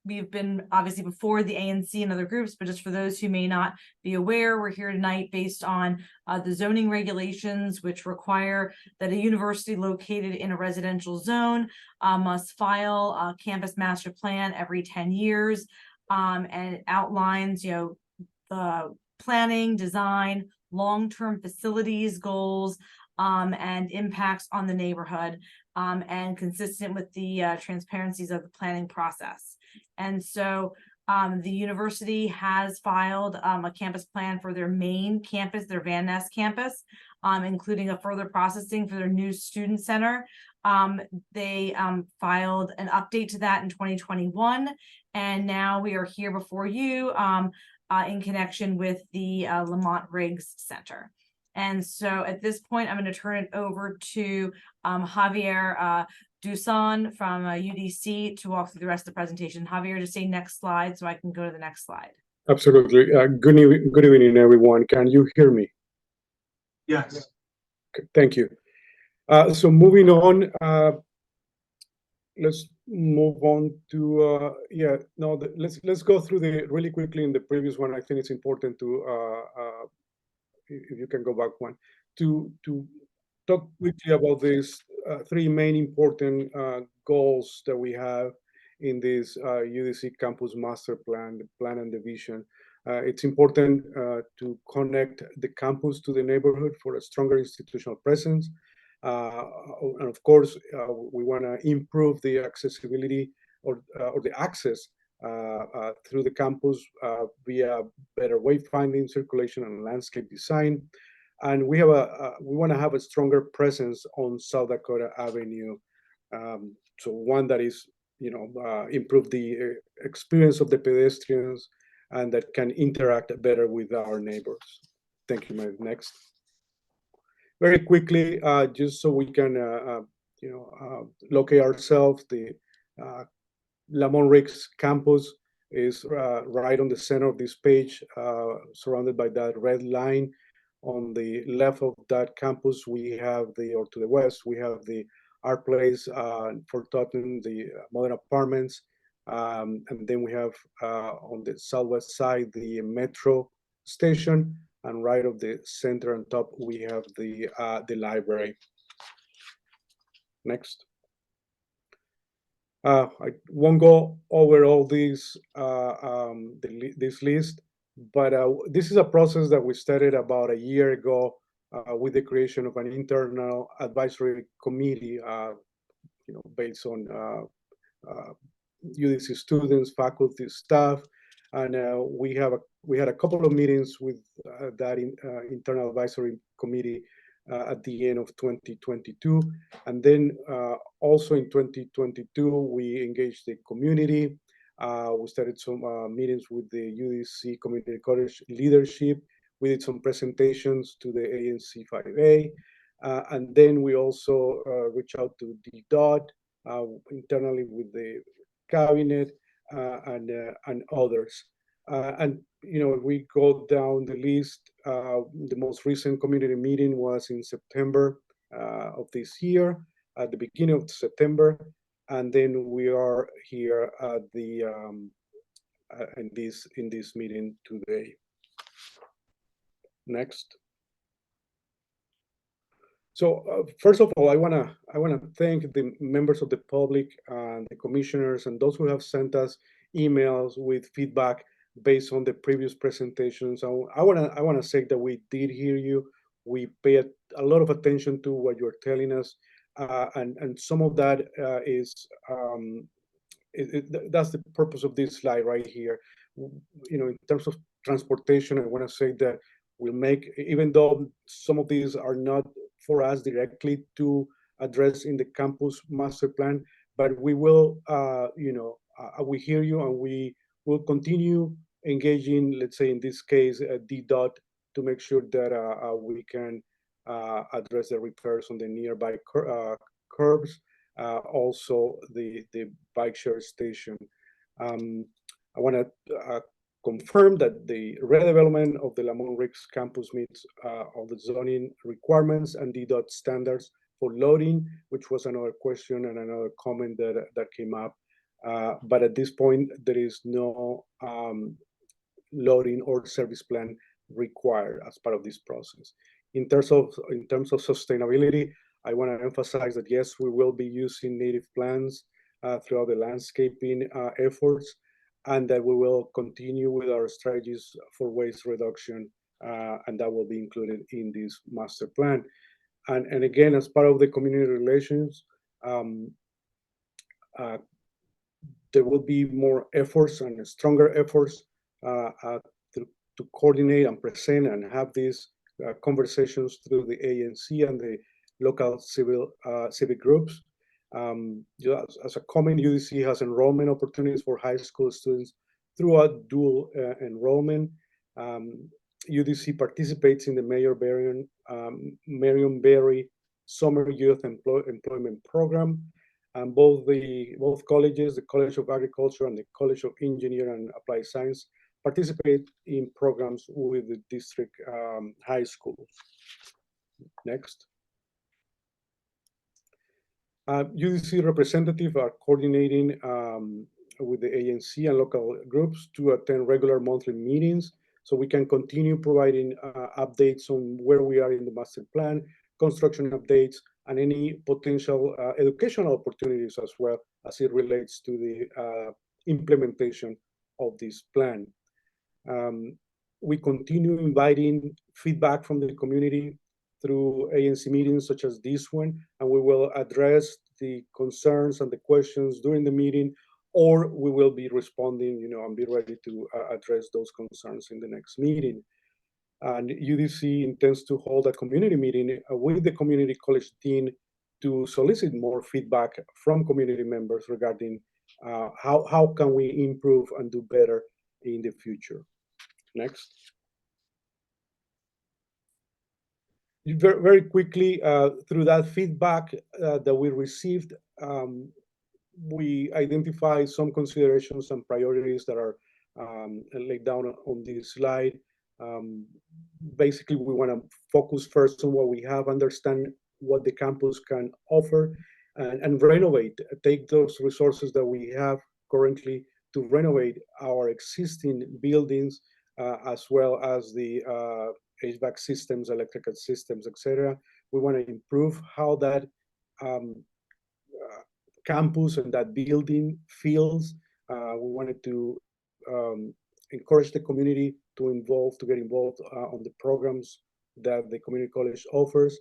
We've been obviously before the ANC and other groups, but just for those who may not be aware, we're here tonight based on the zoning regulations, which require that a university located in a residential zone must file a campus master plan every 10 years. And it outlines, the planning, design, long-term facilities goals, and impacts on the neighborhood, and consistent with the transparencies of the planning process. And so the university has filed a campus plan for their main campus, their Van Ness campus, including a further processing for their new student center. They filed an update to that in 2021, and now we are here before you in connection with the Lamont Riggs Center. And so at this point, I'm going to turn it over to Javier Dusan from UDC to walk through the rest of the presentation. Javier, just say next slide so I can go to the next slide. Absolutely. Good evening, everyone. Can you hear me? Yes. Okay, thank you. So moving on, let's move on to, yeah, no, let's go through the really quickly in the previous one. I think it's important to, if you can go back one, to talk quickly about these three main important goals that we have in this UDC campus master plan, the plan and the vision. It's important to connect the campus to the neighborhood for a stronger institutional presence. And of course, we want to improve the accessibility or the access through the campus via better wayfinding, circulation, and landscape design. And we want to have a stronger presence on South Dakota Avenue. So one that is, improve the experience of the pedestrians and that can interact better with our neighbors. Thank you, Mike. Next. Very quickly, just so we can, locate ourselves, the Lamont Riggs campus is right on the center of this page, surrounded by that red line. On the left of that campus, we have or to the west, we have the Art Place for Tottenham, the modern apartments. And then we have on the southwest side, the metro station. And right of the center on top, we have the library. Next. I won't go over all these this list, but this is a process that we started about a year ago with the creation of an internal advisory committee, based on UDC students, faculty, staff, and we had a couple of meetings with that internal advisory committee at the end of 2022. And then also in 2022, we engaged the community. We started some meetings with the UDC Community College leadership. We did some presentations to the ANC 5A. And then we also reached out to DDOT internally with the cabinet and others. And we go down the list. The most recent community meeting was in September of this year, at the beginning of September, and then we are here at the in this meeting today. Next. So first of all, I wanna thank the members of the public and the commissioners and those who have sent us emails with feedback based on the previous presentations. I wanna say that we did hear you. We pay a lot of attention to what you're telling us, and some of that is that's the purpose of this slide right here. In terms of transportation, I want to say that we'll make, even though some of these are not for us directly to address in the campus master plan, but we will, we hear you and we will continue engaging, let's say in this case, DDOT, to make sure that we can address the repairs on the nearby curbs, also the bike share station. I want to confirm that the redevelopment of the Lamont Riggs campus meets all the zoning requirements and DDOT standards for loading, which was another question and another comment that came up. But at this point, there is no loading or service plan required as part of this process. In terms of sustainability, I want to emphasize that yes, we will be using native plants throughout the landscaping efforts, and that we will continue with our strategies for waste reduction, and that will be included in this master plan. And again, as part of the community relations, there will be more efforts and stronger efforts to coordinate and present and have these conversations through the ANC and the local civic groups. As a comment, UDC has enrollment opportunities for high school students through a dual enrollment. UDC participates in the Marion Berry Summer Youth Employment Program, and both colleges, the College of Agriculture and the College of Engineering and Applied Science, participate in programs with the district high schools. Next. UDC representatives are coordinating with the ANC and local groups to attend regular monthly meetings so we can continue providing updates on where we are in the master plan, construction updates, and any potential educational opportunities as well as it relates to the implementation of this plan. We continue inviting feedback from the community through ANC meetings such as this one, and we will address the concerns and the questions during the meeting, or we will be responding, and be ready to address those concerns in the next meeting. And UDC intends to hold a community meeting with the community college dean to solicit more feedback from community members regarding how can we improve and do better in the future. Next. Very quickly, through that feedback that we received, we identify some considerations and priorities that are laid down on this slide. Basically, we want to focus first on what we have, understand what the campus can offer, and renovate, take those resources that we have currently to renovate our existing buildings, as well as the HVAC systems, electrical systems, etc. We want to improve how that campus and that building feels. We wanted to encourage the community to get involved on the programs that the community college offers.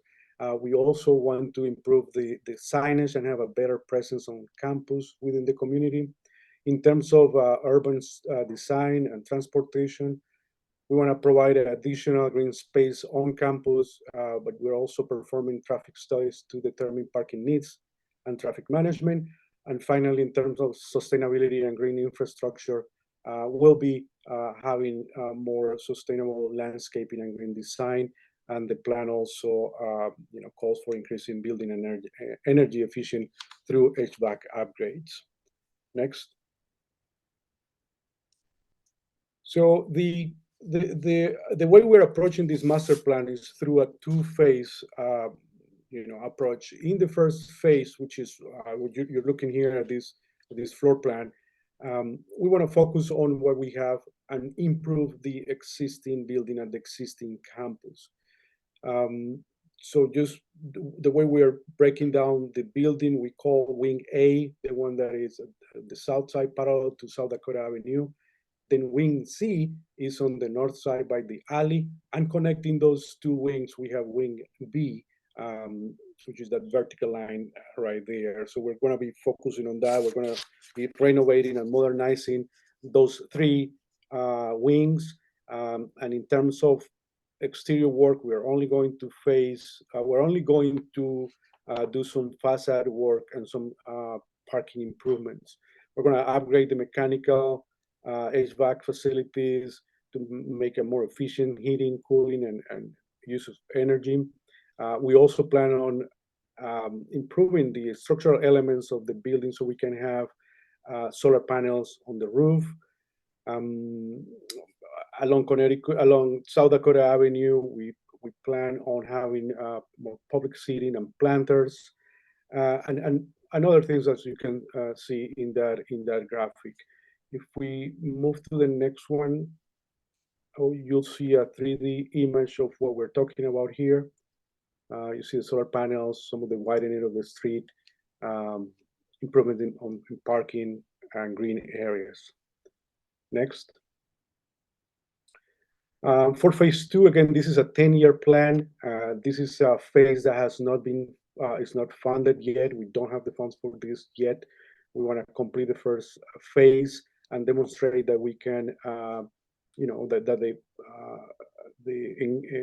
We also want to improve the signage and have a better presence on campus within the community. In terms of urban design and transportation, we want to provide an additional green space on campus, but we're also performing traffic studies to determine parking needs and traffic management. And finally, in terms of sustainability and green infrastructure, we'll be having more sustainable landscaping and green design. And the plan also calls for increasing building energy efficient through HVAC upgrades. Next. So the way we're approaching this master plan is through a two-phase approach. In the first phase, which is what you're looking here at this floor plan, we want to focus on what we have and improve the existing building and the existing campus. So just the way we're breaking down the building, we call Wing A, the one that is the south side parallel to South Dakota Avenue. Then Wing C is on the north side by the alley, and connecting those two wings, we have Wing B, which is that vertical line right there. So we're going to be focusing on that. We're going to be renovating and modernizing those three wings. And in terms of exterior work, we're only going to do some facade work and some parking improvements. We're going to upgrade the mechanical HVAC facilities to make a more efficient heating, cooling, and use of energy. We also plan on improving the structural elements of the building so we can have solar panels on the roof. Along South Dakota Avenue, we plan on having more public seating and planters, and other things as you can see in that graphic. If we move to the next one, you'll see a 3D image of what we're talking about here. You see the solar panels, some of the widening of the street, improvement in parking and green areas. Next. For phase two, again, this is a 10-year plan. This is a phase that has not been, is not funded yet. We don't have the funds for this yet. We want to complete the first phase and demonstrate that we can, that the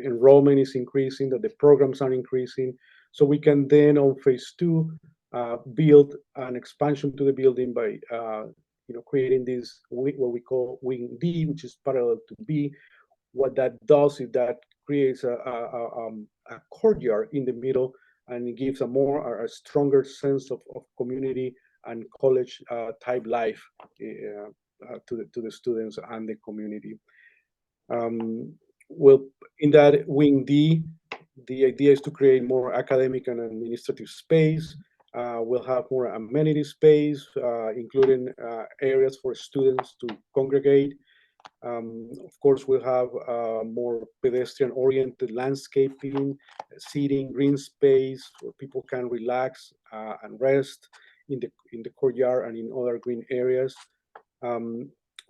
enrollment is increasing, that the programs are increasing. So we can then on phase two, build an expansion to the building by, creating this, what we call Wing D, which is parallel to B. What that does is that creates a courtyard in the middle, and it gives a stronger sense of community and college type life to the students and the community. Well, in that Wing D, the idea is to create more academic and administrative space, We'll have more amenity space, including areas for students to congregate. Of course, we'll have more pedestrian-oriented landscaping, seating, green space where people can relax and rest in the courtyard and in other green areas.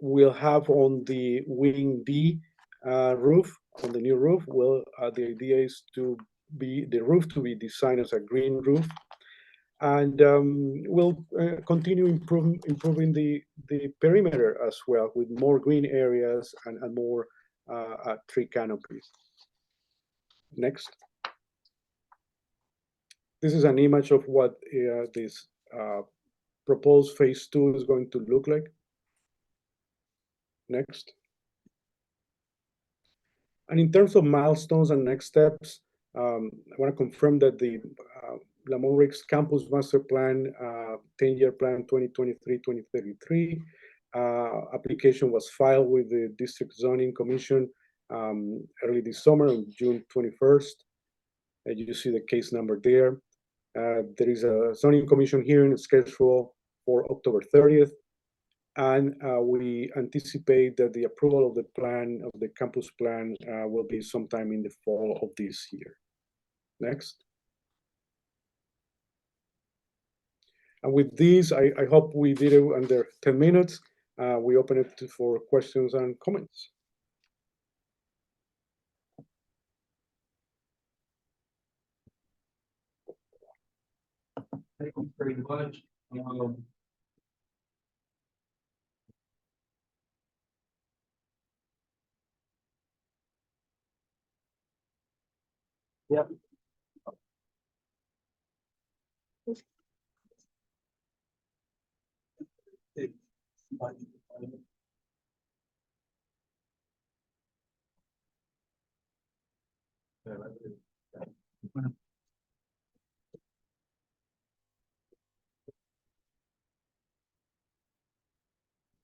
We'll have on the Wing D roof, on the new roof, the idea is the roof to be designed as a green roof. And we'll continue improving the perimeter as well with more green areas and more tree canopies. Next. This is an image of what this proposed phase 2 is going to look like. Next. And in terms of milestones and next steps, I want to confirm that the Lamont Riggs Campus Master Plan, 10-year plan 2023-2033, application was filed with the District Zoning Commission early this summer on June 21st. You see the case number there. There is a Zoning Commission hearing scheduled for October 30th. And we anticipate that the approval of the plan, of the campus plan, will be sometime in the fall of this year. Next. And with this, I hope we did it under 10 minutes. We open it for questions and comments. Thank you very much. Yep.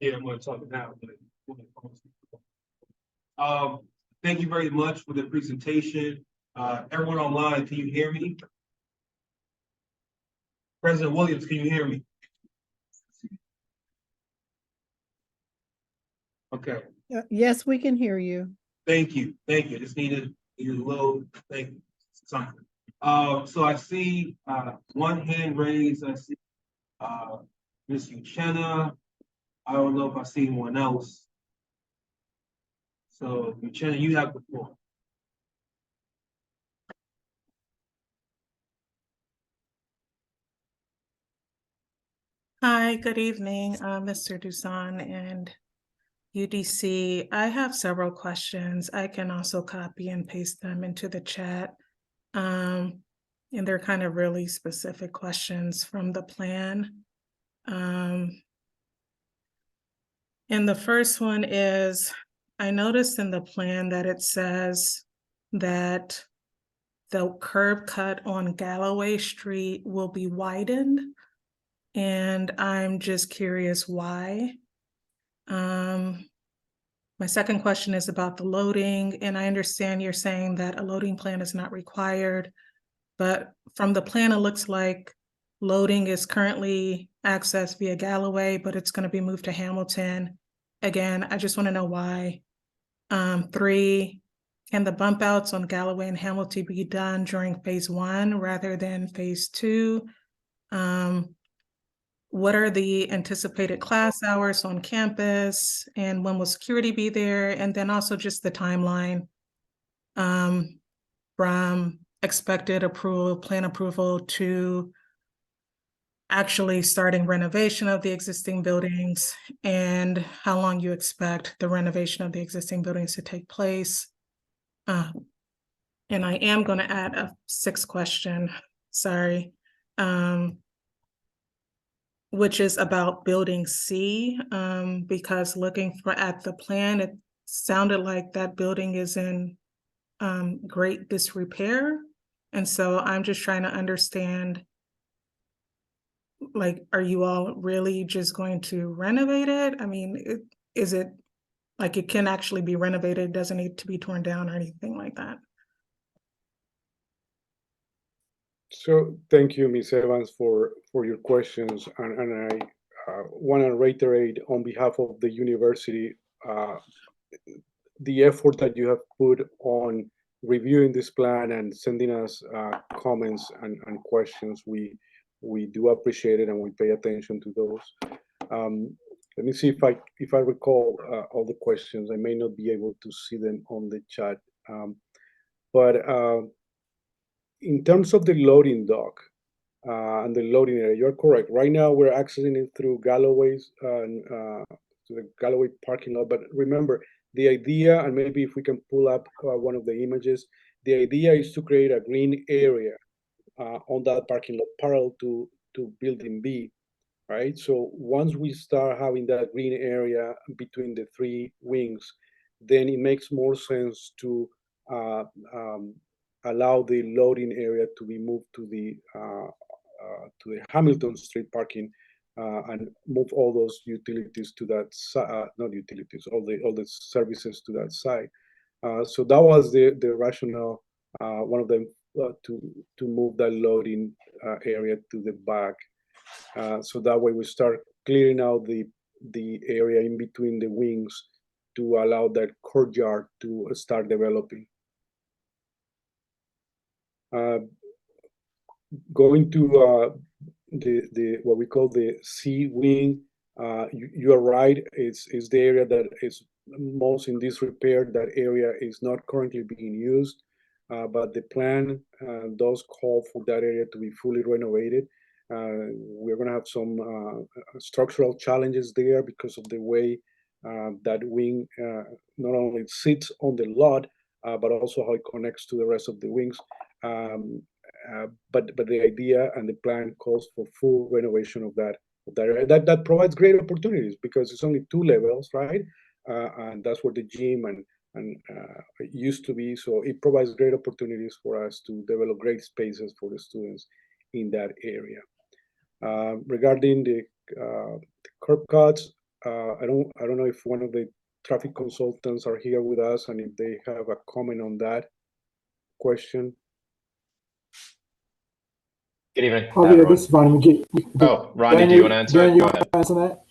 Yeah, I'm going to talk now. Thank you very much for the presentation. Everyone online, can you hear me? President Williams, can you hear me? Okay. Yes, we can hear you. Thank you. Thank you. Just needed a little, thank you. Something. So I see one hand raised. I see Ms. Uchenna. I don't know if I see anyone else. So Uchenna, you have the floor. Hi, good evening, Mr. Dusan and UDC. I have several questions. I can also copy and paste them into the chat. And they're kind of really specific questions from the plan. And the first one is, I noticed in the plan that it says that the curb cut on Galloway Street will be widened. And I'm just curious why. My second question is about the loading, and I understand you're saying that a loading plan is not required, but from the plan, it looks like loading is currently accessed via Galloway, but it's going to be moved to Hamilton. Again, I just want to know why. 3, can the bump outs on Galloway and Hamilton be done during phase 1 rather than phase 2? What are the anticipated class hours on campus, and when will security be there? And then also just the timeline from expected approval, plan approval to actually starting renovation of the existing buildings, and how long you expect the renovation of the existing buildings to take place. And I am going to add a 6th question, sorry. Which is about building C, because looking at the plan, it sounded like that building is in great disrepair. And so I'm just trying to understand, like, are you all really just going to renovate it? I mean, is it like it can actually be renovated, doesn't need to be torn down or anything like that? So thank you, Ms. Evans, for your questions. And I want to reiterate on behalf of the university the effort that you have put on reviewing this plan and sending us comments and questions. We do appreciate it and we pay attention to those. Let me see if I recall all the questions. I may not be able to see them on the chat. But in terms of the loading dock and the loading area, you're correct. Right now, we're accessing it through Galloway's to the Galloway parking lot. But remember, the idea, and maybe if we can pull up one of the images, the idea is to create a green area on that parking lot parallel to Building B, right? So once we start having that green area between the three wings, then it makes more sense to uh, um, allow the loading area to be moved to the Hamilton Street parking and move all those utilities to that not utilities, all the services to that side. So that was the rationale, one of them, to move that loading area to the back. So that way we start clearing out the area in between the wings to allow that courtyard to start developing. Going to the what we call the C wing, you are right. It's the area that is most in disrepair. That area is not currently being used, but the plan does call for that area to be fully renovated. We're going to have some structural challenges there because of the way that wing not only sits on the lot, but also how it connects to the rest of the wings. But the idea and the plan calls for full renovation of that area. That provides great opportunities because it's only 2 levels, right? And that's where the gym and it used to be. So it provides great opportunities for us to develop great spaces for the students in that area. Regarding the curb cuts, I don't know if one of the traffic consultants are here with us and if they have a comment on that question. Good evening, Javier, everyone. this is Ronnie. Oh, Ronnie, do you want to answer? Daniel, Go ahead. answer that?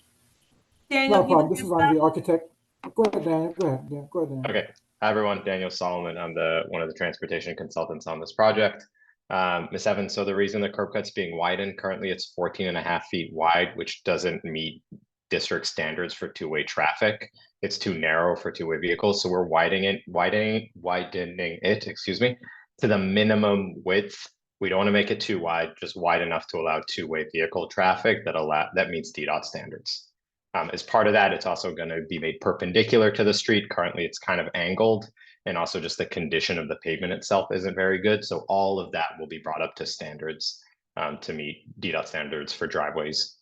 Daniel, No problem. This is Ronnie, the architect. Go ahead, Daniel. Go ahead. Go ahead, Daniel. Okay. Hi, everyone. Daniel Solomon. I'm one of the transportation consultants on this project. Ms. Evans, so the reason the curb cut's being widened, currently it's 14.5 feet wide, which doesn't meet district standards for two-way traffic. It's too narrow for two-way vehicles. So we're widening it, excuse me, to the minimum width. We don't want to make it too wide, just wide enough to allow two-way vehicle traffic that meets DDOT standards. As part of that, it's also going to be made perpendicular to the street. Currently, it's kind of angled, and also just the condition of the pavement itself isn't very good. So all of that will be brought up to standards to meet DDOT standards for driveways.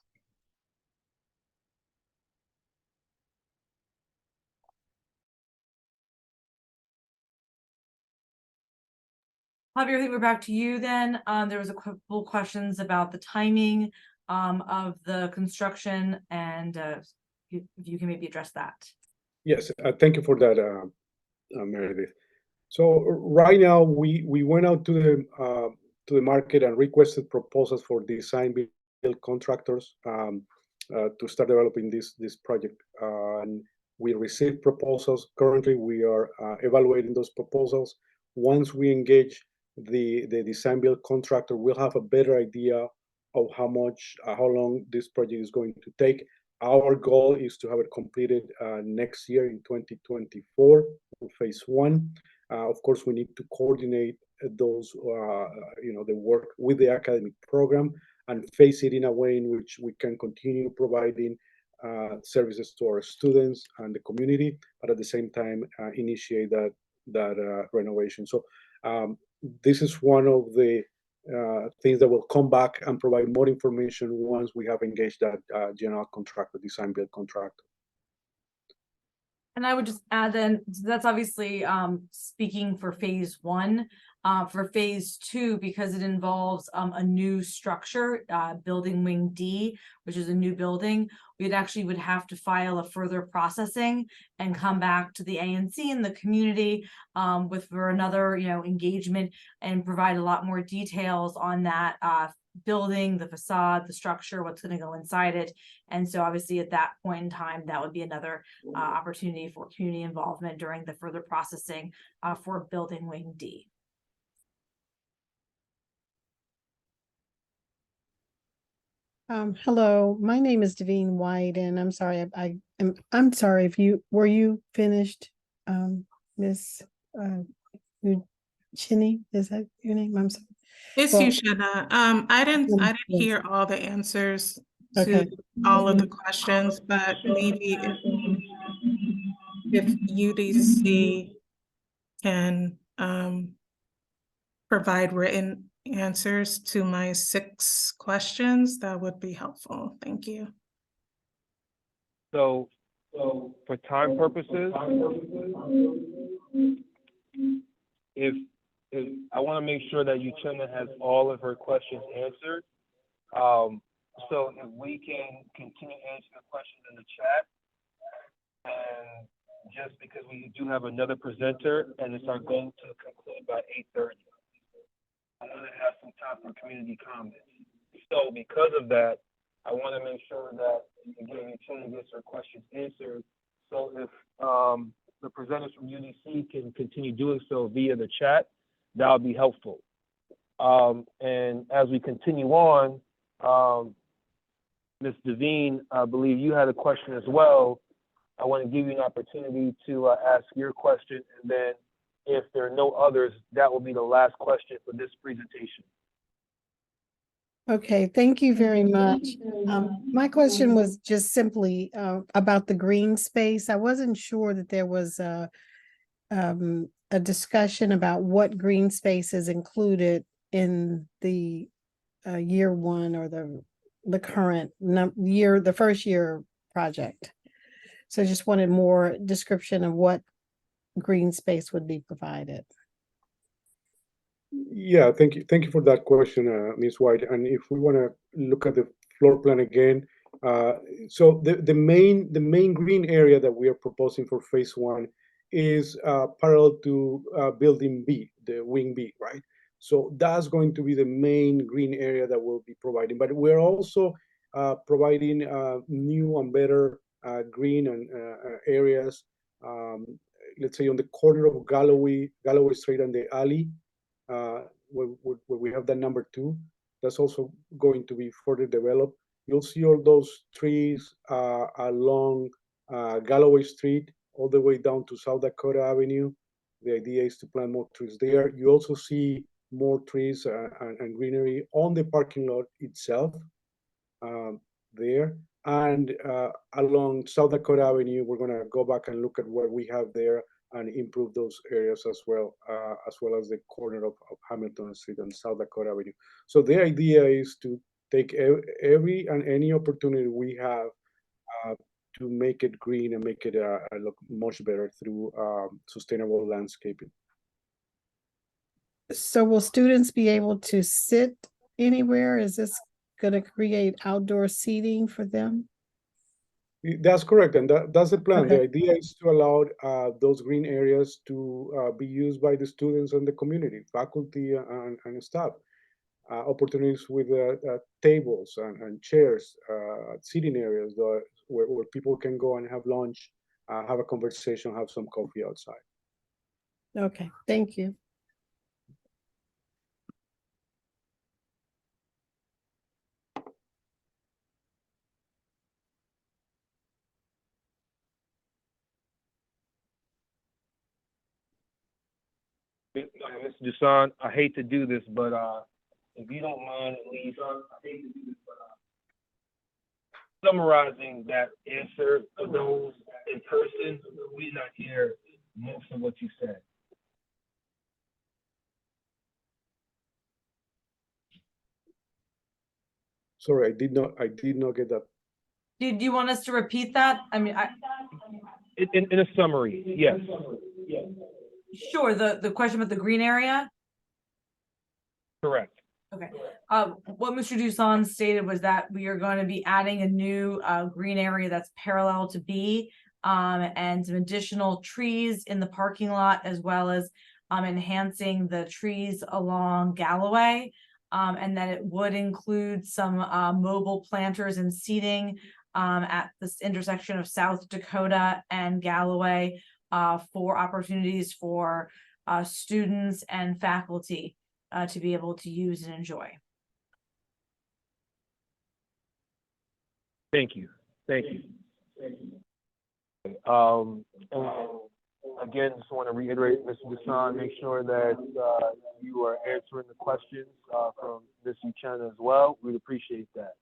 Javier, I think we're back to you then. There was a couple questions about the timing of the construction, and if you can maybe address that. Yes, thank you for that, Meredith. So right now we went out to the market and requested proposals for design build contractors to start developing this project. And we received proposals. Currently, we are evaluating those proposals. Once we engage the design build contractor, we'll have a better idea of how long this project is going to take. Our goal is to have it completed next year in 2024 for phase 1. Of course, we need to coordinate those, the work with the academic program and phase it in a way in which we can continue providing services to our students and the community, but at the same time initiate that renovation. So this is one of the things that will come back and provide more information once we have engaged that general contractor, design build contractor. And I would just add then, so that's obviously speaking for phase one. For phase two, because it involves a new structure, building wing D, which is a new building, we'd actually would have to file a further processing and come back to the ANC and the community with for another, engagement and provide a lot more details on that building, the facade, the structure, what's going to go inside it. And so obviously at that point in time, that would be another opportunity for community involvement during the further processing for building wing D. Hello, my name is Devine White, and I'm sorry, I'm sorry if were you finished, Miss Chinny, is that your name? I'm sorry. It's Well, you, Shanna. I didn't yes. hear all the answers to Okay. all of the questions, but maybe if UDC can provide written answers to my 6 questions, that would be helpful. Thank you. So for time purposes, if I want to make sure that Uchenna has all of her questions answered, so if we can continue answering the questions in the chat, and just because we do have another presenter and it's our goal to conclude by 8:30, I want to have some time for community comments. So because of that, I want to make sure that again Uchenna gets her questions answered. So if the presenters from UDC can continue doing so via the chat, that would be helpful. And as we continue on, Ms. Devine, I believe you had a question as well. I want to give you an opportunity to ask your question, and then if there are no others, that will be the last question for this presentation. Okay, thank you very much. My question was just simply about the green space. I wasn't sure that there was a discussion about what green space is included in the year one or the current year, the first year project. So I just wanted more description of what green space would be provided. Yeah, thank you. Thank you for that question, Ms. White. And if we want to look at the floor plan again, so the main green area that we are proposing for phase one is parallel to building B, the wing B, right? So that's going to be the main green area that we'll be providing. But we're also providing new and better green and areas. Let's say on the corner of Galloway Street and the alley. Where we have that number 2, that's also going to be further developed. You'll see all those trees along Galloway Street, all the way down to South Dakota Avenue. The idea is to plant more trees there. You also see more trees and greenery on the parking lot itself there. And along South Dakota Avenue, we're going to go back and look at what we have there and improve those areas as well as the corner of Hamilton Street and South Dakota Avenue. So the idea is to take every and any opportunity we have to make it green and make it look much better through sustainable landscaping. So will students be able to sit anywhere? Is this going to create outdoor seating for them? That's correct, and that's the plan. Okay. The idea is to allow those green areas to be used by the students and the community, faculty and staff. Opportunities with tables and chairs, sitting areas where people can go and have lunch, have a conversation, have some coffee outside. Okay, thank you. Mr. Dusan, I hate to do this, but if you don't mind, at least summarizing that answer for those in person, we did not hear most of what you said. Sorry, I did not get that. Do you want us to repeat that? I mean, in a summary, yes. Sure, the question about the green area? Correct. Okay, what Mr. Dusson stated was that we are going to be adding a new green area that's parallel to B, and some additional trees in the parking lot, as well as enhancing the trees along Galloway, and that it would include some mobile planters and seating at this intersection of South Dakota and Galloway, for opportunities for students and faculty to be able to use and enjoy. Thank you. Thank you. And again, just want to reiterate, Mr. Dusson, make sure that you are answering the questions from Ms. Uchenna as well. We'd appreciate that.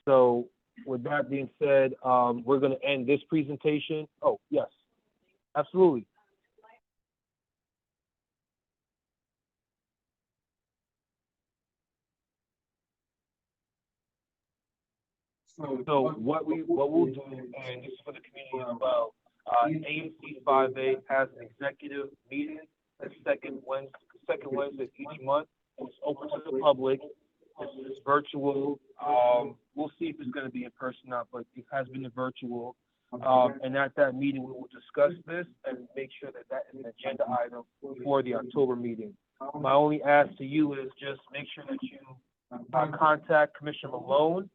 So with that being said, we're going to end this presentation. Oh, yes, absolutely. So what we'll do, and this is for the community as well, ANC 5A has an executive meeting the second Wednesday each month. It's open to the public. It's virtual. We'll see if it's going to be in person or not, but it has been virtual. And at that meeting, we will discuss this and make sure that that is an agenda item for the October meeting. My only ask to you is just make sure that you contact Commissioner Malone,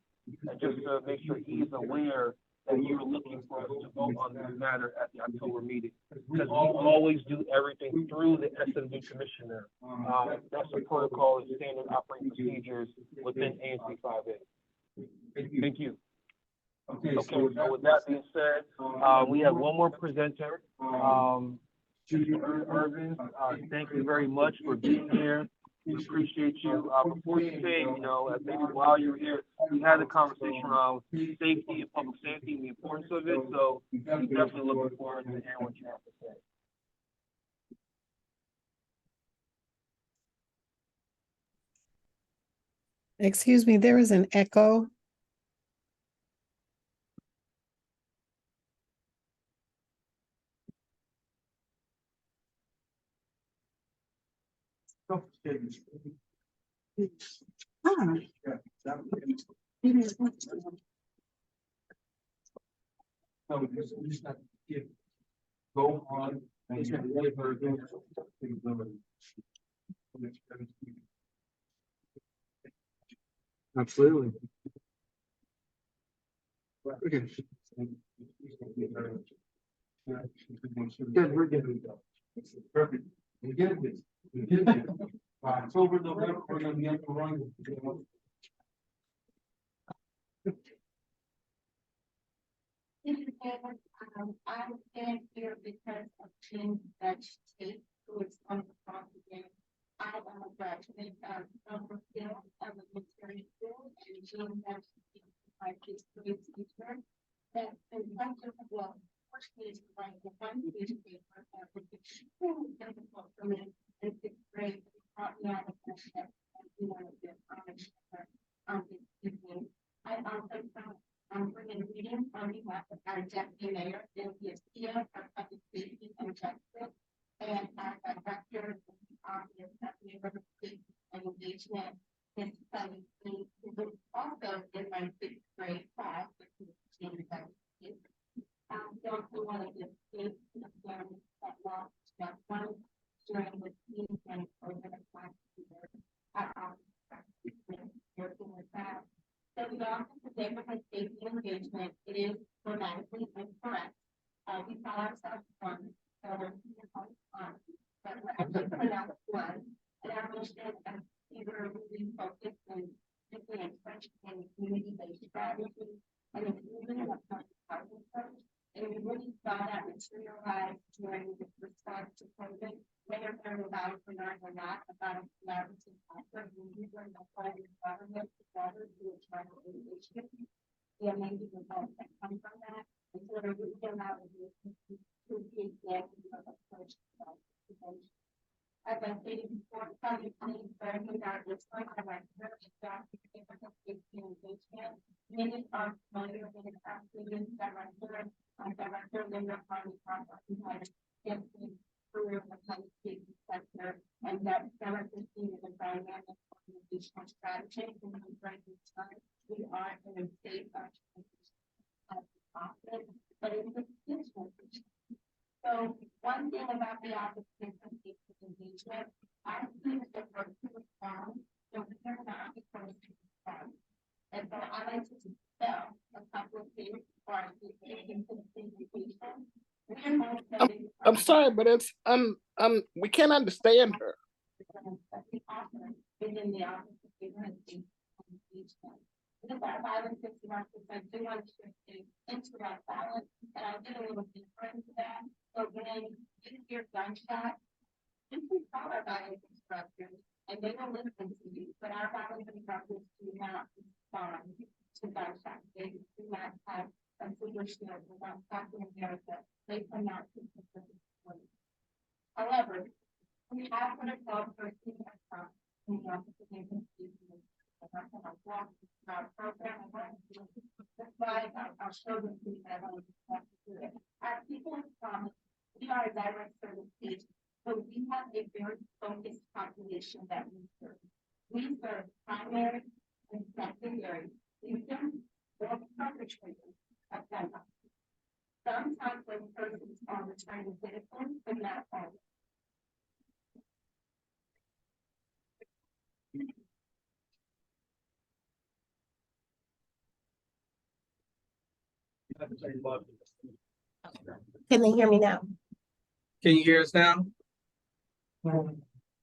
and just to make sure he's aware that you're looking for us to vote on this matter at the October meeting. Because we always do everything through the SMD commissioner. That's the protocol and standard operating procedures within ANC 5A. Thank you. Okay, so with that being said, we have one more presenter. Mr. Irvin, thank you very much for being here. We appreciate you. Before you came, maybe while you were here, we had a conversation around safety and public safety and the importance of it. So we're definitely looking forward to hearing what you have to say. Excuse me, there is an echo. Go on. Absolutely. Okay. Good, we're getting it. Perfect. We get this. We get this. October, November, we're gonna be up and running. I'm in here because of Jim Dutch Tate, who is on the front again. I am a graduate of Silverfield Elementary School, and Jim Dutch Tate is my fifth grade teacher. That is much of first page to write the one page paper that would be really difficult for me in sixth grade. It brought me out of my head and we wanted to accomplish this evening. I also I'm bringing reading on behalf of our deputy mayor, Cynthia Sia, our public safety and justice, and our director of the office of neighborhood safety and engagement. His son, who was also in my sixth grade class, which is Jim Dutch. We also want to give thanks to the families that lost that one during the season over the past year. Our office working with that. So the Office of Neighborhood Safety and Engagement, it is grammatically incorrect. We call ourselves one, so we're but we're actually pronounced one. And our mission as either really focused and particularly in French and community-based strategy, and including in a public housing approach. And we really saw that materialize during the response to COVID. Whether they're about learn or not about collaborative effort, we learned the private government together to a tribal engagement. The amazing results that come from that, and so they're really out of this to be examples of approach to participation. As I stated before, probably coming starting out this point, I went to neighborhood safety and engagement. Many are familiar with the students director, Director Linda Harney changing the right time. We are in a state of profit, but it's a situation. So one thing about the Office of Engagement, I think that for people from, so we're not supposed to from. And so I like to spell a couple of things for our into the education. I'm sorry, but it's we can't understand her. Within the Office of Engagement. Because our violence interrupters, I do want to interrupt violence, and I did a little different to that. So when you hear gunshot, you can call our violence interrupters, and they will listen to you, but our violence interrupters do not respond to gunshots. They do not have a solution that will not stop in America. They cannot keep the. However, we have what are called first response in the Office of Engagement. Our program, that's why I'll show them to you that our people in promise, we are a direct service agency, so we have a very focused population that we serve. We serve primary and secondary victims or perpetrators of gun violence. Sometimes those persons are returning citizens, but not always. Can they hear me now? Can you hear us now?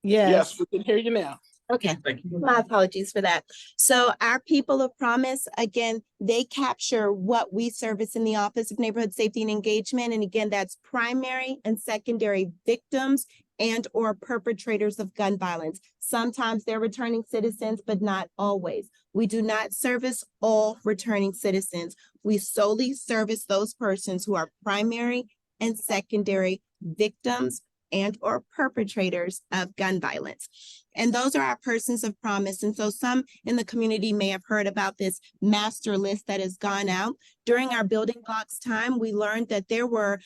Yes, we can hear you now. Okay, Thank you. my apologies for that. So our people of promise, again, they capture what we service in the Office of Neighborhood Safety and Engagement. And again, that's primary and secondary victims and or perpetrators of gun violence. Sometimes they're returning citizens, but not always. We do not service all returning citizens. We solely service those persons who are primary and secondary victims and or perpetrators of gun violence. And those are our persons of promise. And so some in the community may have heard about this master list that has gone out. During our building blocks time, we learned that there were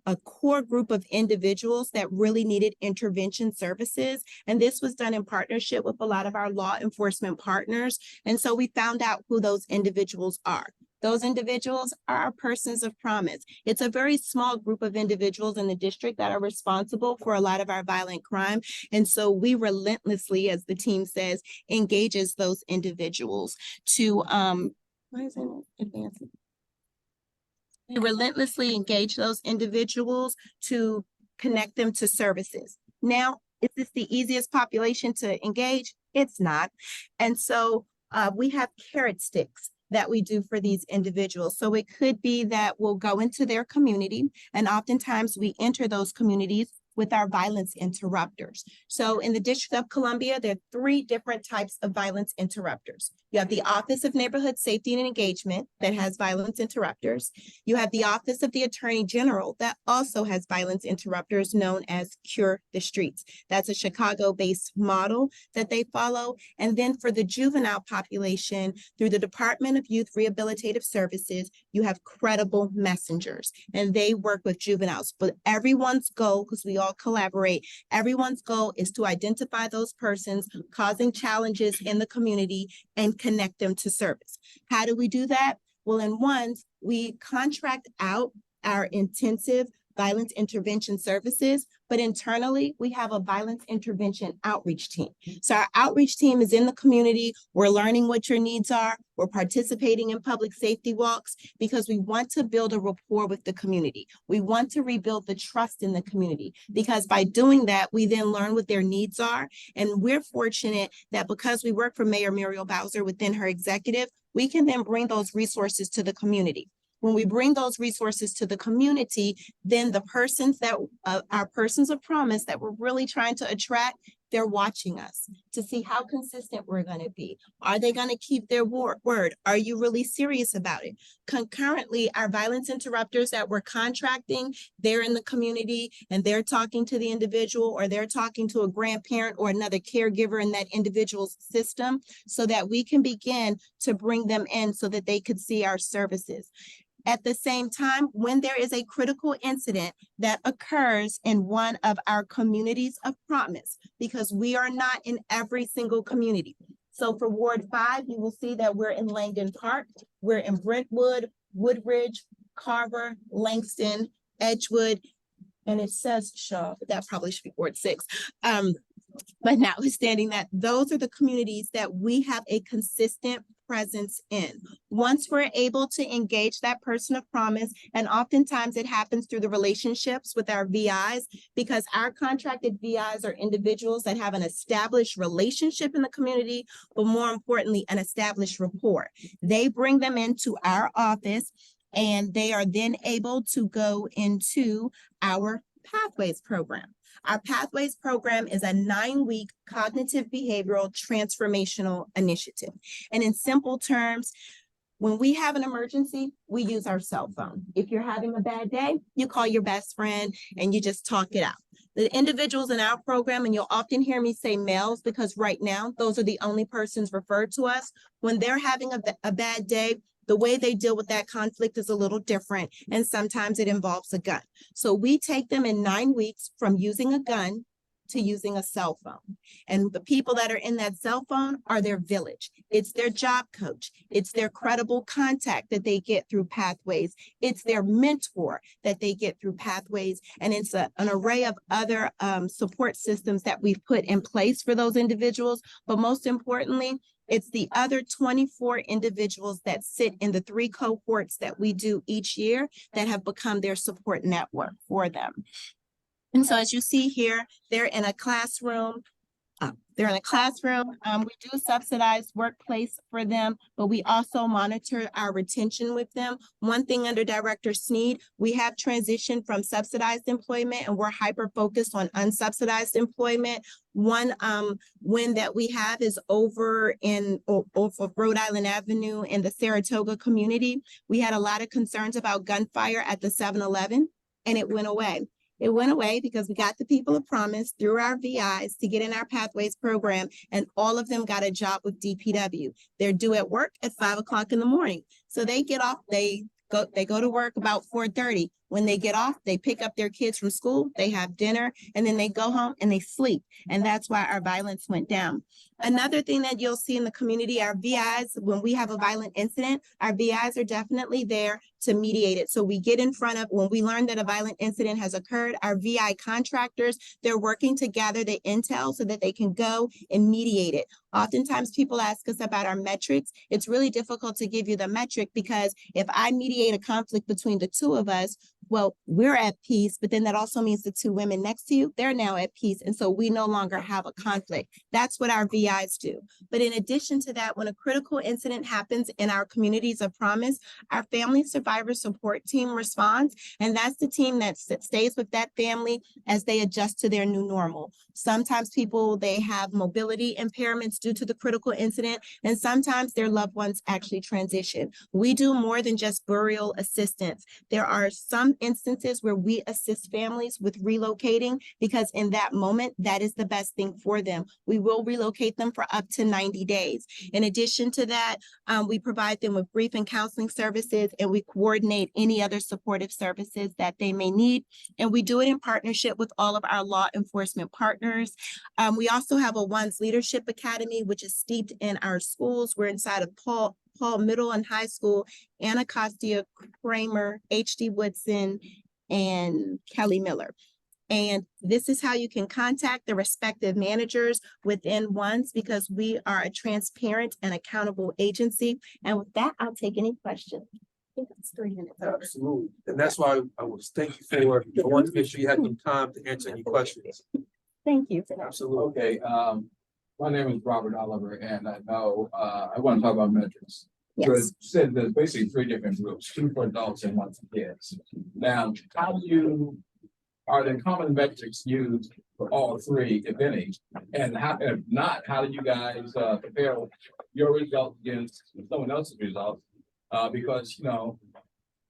a core group of individuals that really needed intervention services. And this was done in partnership with a lot of our law enforcement partners. And so we found out who those individuals are. Those individuals are our persons of promise. It's a very small group of individuals in the district that are responsible for a lot of our violent crime. And so we relentlessly, as the team says, engages those individuals to, why is it advancing? We relentlessly engage those individuals to connect them to services. Now, is this the easiest population to engage? It's not. And so we have carrot sticks that we do for these individuals. So it could be that we'll go into their community, and oftentimes we enter those communities with our violence interrupters. So in the District of Columbia, there are 3 different types of violence interrupters. You have the Office of Neighborhood Safety and Engagement that has violence interrupters. You have the Office of the Attorney General that also has violence interrupters known as Cure the Streets. That's a Chicago-based model that they follow. And then for the juvenile population, through the Department of Youth Rehabilitative Services, you have credible messengers, and they work with juveniles. But everyone's goal, because we all collaborate, everyone's goal is to identify those persons causing challenges in the community and connect them to service. How do we do that? Well, in ones, we contract out our intensive violence intervention services, but internally we have a violence intervention outreach team. So our outreach team is in the community. We're learning what your needs are. We're participating in public safety walks because we want to build a rapport with the community. We want to rebuild the trust in the community, because by doing that, we then learn what their needs are. And we're fortunate that because we work for Mayor Muriel Bowser within her executive, we can then bring those resources to the community. When we bring those resources to the community, then the persons that our persons of promise that we're really trying to attract, they're watching us to see how consistent we're going to be. Are they going to keep their word? Are you really serious about it? Concurrently, our violence interrupters that we're contracting, they're in the community and they're talking to the individual, or they're talking to a grandparent or another caregiver in that individual's system, so that we can begin to bring them in so that they could see our services. At the same time, when there is a critical incident that occurs in one of our communities of promise, because we are not in every single community. So for Ward 5, you will see that we're in Langdon Park, we're in Brentwood, Woodridge, Carver, Langston, Edgewood, and it says Shaw, but that probably should be Ward 6. But notwithstanding that, those are the communities that we have a consistent presence in. Once we're able to engage that person of promise, and oftentimes it happens through the relationships with our VIs, because our contracted VIs are individuals that have an established relationship in the community, but more importantly, an established rapport. They bring them into our office, and they are then able to go into our Pathways program. Our Pathways program is a 9-week cognitive behavioral transformational initiative. And in simple terms, when we have an emergency, we use our cell phone. If you're having a bad day, you call your best friend and you just talk it out. The individuals in our program, and you'll often hear me say males, because right now, those are the only persons referred to us. When they're having a bad day, the way they deal with that conflict is a little different, and sometimes it involves a gun. So we take them in 9 weeks from using a gun to using a cell phone. And the people that are in that cell phone are their village. It's their job coach. It's their credible contact that they get through Pathways. It's their mentor that they get through Pathways. And it's an array of other support systems that we've put in place for those individuals. But most importantly, it's the other 24 individuals that sit in the 3 cohorts that we do each year that have become their support network for them. And so as you see here, they're in a classroom. We do subsidized workplace for them, but we also monitor our retention with them. One thing under Director Sneed, we have transitioned from subsidized employment, and we're hyper-focused on unsubsidized employment. One win that we have is over Rhode Island Avenue in the Saratoga community. We had a lot of concerns about gunfire at the 7-Eleven, and it went away. It went away because we got the people of promise through our VIs to get in our Pathways program, and all of them got a job with DPW. They're due at work at 5 o'clock in the morning. So they get off, they go to work about 4:30. When they get off, they pick up their kids from school, they have dinner, and then they go home and they sleep. And that's why our violence went down. Another thing that you'll see in the community, our VIs, when we have a violent incident, our VIs are definitely there to mediate it. So we get in front of, when we learn that a violent incident has occurred, our VI contractors, they're working to gather the intel so that they can go and mediate it. Oftentimes people ask us about our metrics. It's really difficult to give you the metric, because if I mediate a conflict between the two of us, well, we're at peace, but then that also means the 2 women next to you, they're now at peace. And so we no longer have a conflict. That's what our VIs do. But in addition to that, when a critical incident happens in our communities of promise, our family survivor support team responds. And that's the team that stays with that family as they adjust to their new normal. Sometimes people, they have mobility impairments due to the critical incident, and sometimes their loved ones actually transition. We do more than just burial assistance. There are some instances where we assist families with relocating, because in that moment, that is the best thing for them. We will relocate them for up to 90 days. In addition to that, we provide them with brief and counseling services, and we coordinate any other supportive services that they may need. And we do it in partnership with all of our law enforcement partners. We also have a One's Leadership Academy, which is steeped in our schools. We're inside of Paul Middle and High School, Anacostia, Kramer, H.D. Woodson, and Kelly Miller. And this is how you can contact the respective managers within One's, because we are a transparent and accountable agency. And with that, I'll take any questions. I think it's 3 minutes. Absolutely. And that's why I was thank you for, I wanted to make sure you had some time to answer any questions. Thank you. Absolutely. Okay, my name is Robert Oliver, and I know, I want to talk about metrics. So Yes. it said there's basically 3 different groups, 2 for adults and 1 for kids. Now, are there common metrics used for all 3, if any? And how, if not, how do you guys compare your results against someone else's results? Because,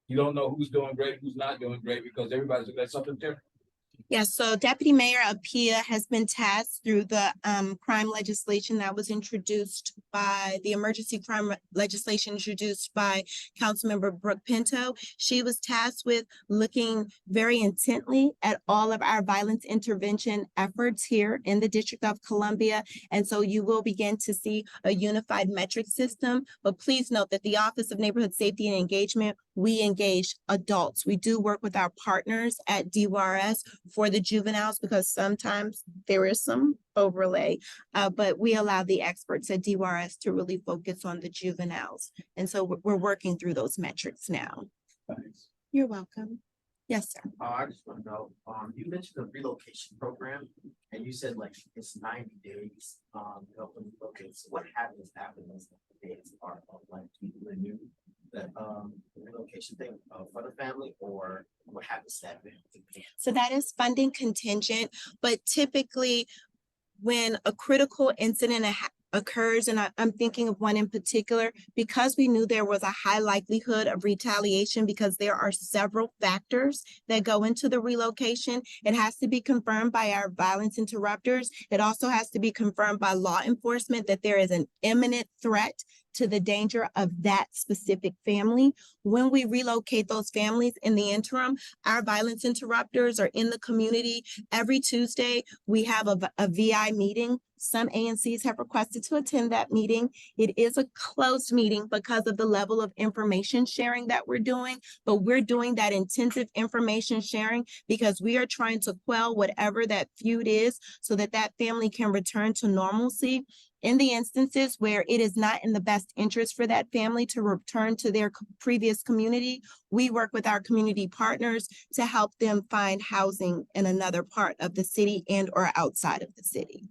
you don't know who's doing great, who's not doing great, because everybody's doing something different. Yes, so Deputy Mayor Apia has been tasked through the crime legislation that was introduced by the emergency crime legislation introduced by Councilmember Brooke Pinto. She was tasked with looking very intently at all of our violence intervention efforts here in the District of Columbia. And so you will begin to see a unified metric system. But please note that the Office of Neighborhood Safety and Engagement, we engage adults. We do work with our partners at DYRS for the juveniles because sometimes there is some overlay, but we allow the experts at DYRS to really focus on the juveniles. And so we're working through those metrics now. Thanks. You're welcome. Yes, sir. I just want to know, you mentioned the relocation program and you said like it's 90 days, to help them relocate. So what happens after those days are like do you renew the relocation thing for the family or what happens to that family? So that is funding contingent, but typically when a critical incident occurs, and I'm thinking of one in particular, because we knew there was a high likelihood of retaliation because there are several factors that go into the relocation. It has to be confirmed by our violence interrupters. It also has to be confirmed by law enforcement that there is an imminent threat to the danger of that specific family. When we relocate those families in the interim, our violence interrupters are in the community. Every Tuesday, we have a VI meeting. Some ANCs have requested to attend that meeting. It is a closed meeting because of the level of information sharing that we're doing, but we're doing that intensive information sharing because we are trying to quell whatever that feud is so that that family can return to normalcy. In the instances where it is not in the best interest for that family to return to their previous community, we work with our community partners to help them find housing in another part of the city and or outside of the city.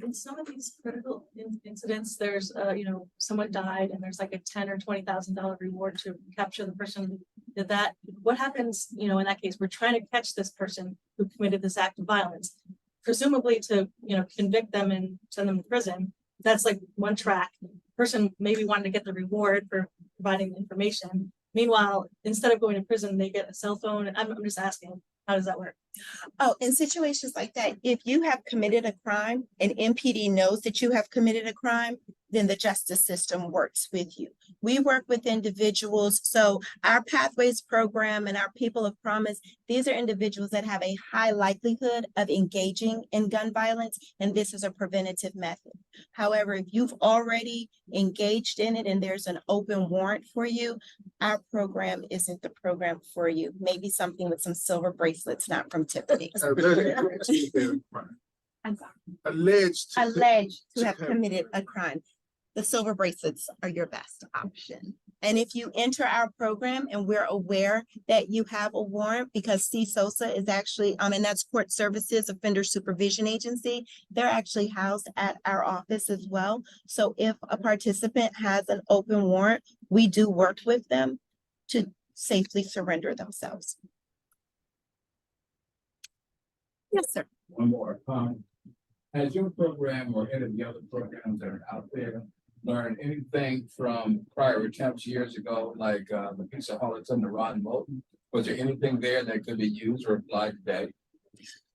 In some of these critical incidents, there's, someone died and there's like a $10,000 or $20,000 reward to capture the person who did that. What happens, in that case, we're trying to catch this person who committed this act of violence, presumably to, convict them and send them to prison. That's like one track. Person maybe wanted to get the reward for providing the information. Meanwhile, instead of going to prison, they get a cell phone. I'm just asking, how does that work? Oh, in situations like that, if you have committed a crime and MPD knows that you have committed a crime, then the justice system works with you. We work with individuals. So our Pathways program and our People of Promise, these are individuals that have a high likelihood of engaging in gun violence, and this is a preventative method. However, if you've already engaged in it and there's an open warrant for you, our program isn't the program for you. Maybe something with some silver bracelets, not from Tiffany. Alleged to have committed a crime. The silver bracelets are your best option. And if you enter our program and we're aware that you have a warrant, because CSOSA is actually, and that's Court Services Offender Supervision Agency, they're actually housed at our office as well. So if a participant has an open warrant, we do work with them to safely surrender themselves. Yes, sir. One more. Has your program or any of the other programs that are out there learned anything from prior attempts years ago, like the Pizza-Holics and the Ron Moulton? Was there anything there that could be used or applied today?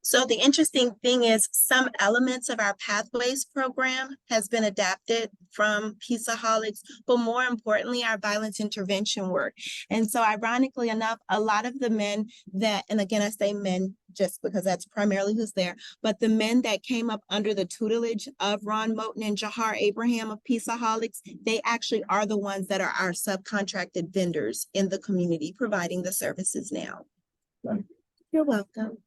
So the interesting thing is some elements of our Pathways program has been adapted from Pizza-Holics, but more importantly, our violence intervention work. And so ironically enough, a lot of the men that, and again, I say men just because that's primarily who's there, but the men that came up under the tutelage of Ron Moulton and Jahar Abraham of Pizza-Holics, they actually are the ones that are our subcontracted vendors in the community providing the services now. Thank you. You're welcome.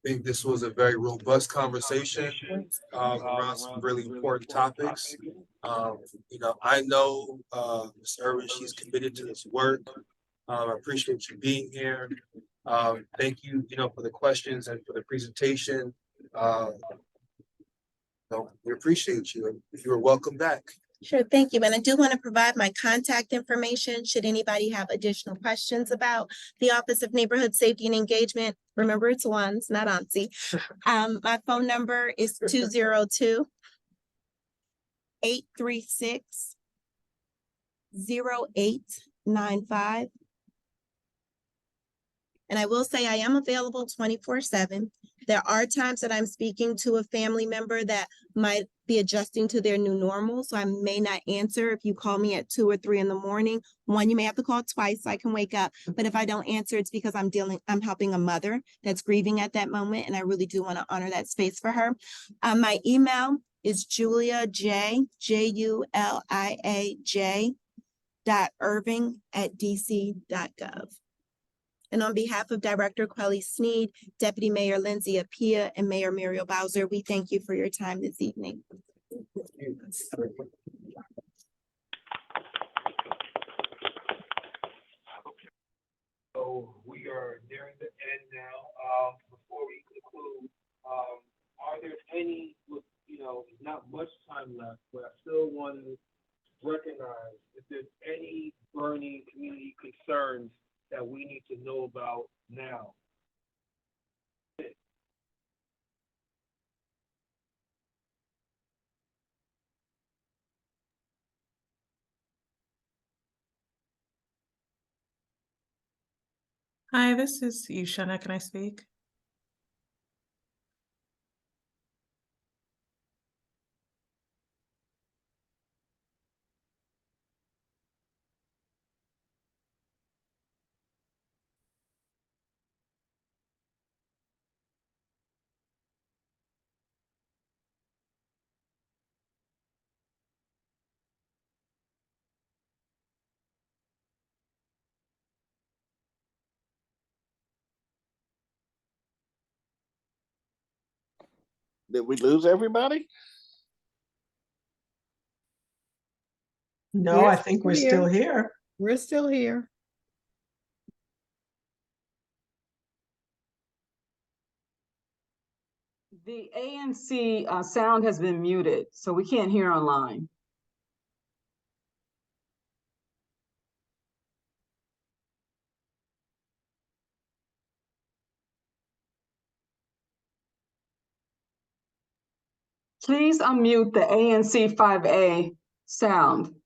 I think this was a very robust conversation around some really important topics. I know Ms. Irvin, she's committed to this work. I appreciate you being here. Thank you, for the questions and for the presentation. We appreciate you. You're welcome back. Sure, thank you. And I do want to provide my contact information should anybody have additional questions about the Office of Neighborhood Safety and Engagement. Remember, it's ones, not ANC. My phone number is 202-836-8255. 0895. And I will say I am available 24/7. There are times that I'm speaking to a family member that might be adjusting to their new normal, so I may not answer if you call me at 2 or 3 in the morning. One, you may have to call twice so I can wake up, but if I don't answer, it's because I'm helping a mother that's grieving at that moment, and I really do want to honor that space for her. My email is juliaj.irving@dc.gov. And on behalf of Director Quelly Sneed, Deputy Mayor Lindsay Apia, and Mayor Muriel Bowser, we thank you for your time this evening. So we are nearing the end now. Before we conclude, are there any, not much time left, but I still want to recognize if there's any burning community concerns that we need to know about now. Hi, this is Yushana. Can I speak? Did we lose everybody? No, I think we're still here. We're still here. The ANC sound has been muted, so we can't hear online. Please unmute the ANC 5A sound.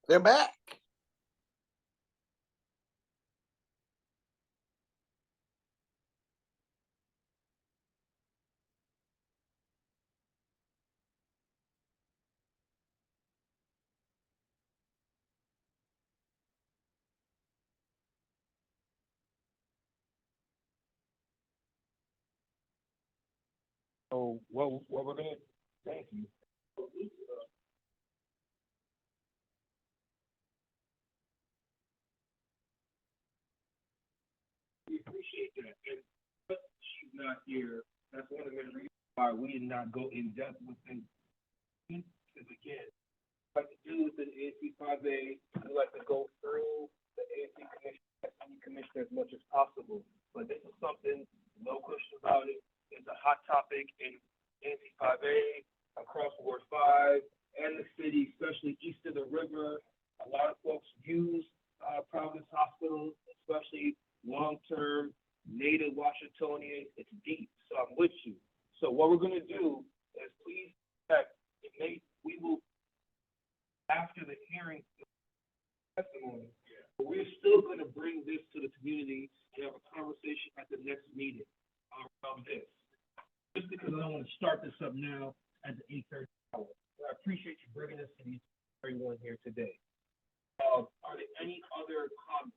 They're back. So what we're gonna, thank you. We appreciate that. And but she's not here. That's one of the reasons why we did not go in depth with things. Because again, like to do with the ANC 5A, we like to go through the ANC commission as much as possible. But this is something, no question about it, it's a hot topic in ANC 5A, across Ward 5, and the city, especially east of the river. A lot of folks use Providence Hospital, especially long-term Native Washingtonians. It's deep. So I'm start this up now at the 8:30 hour. I appreciate you bringing this to everyone here today. Are there any other comments?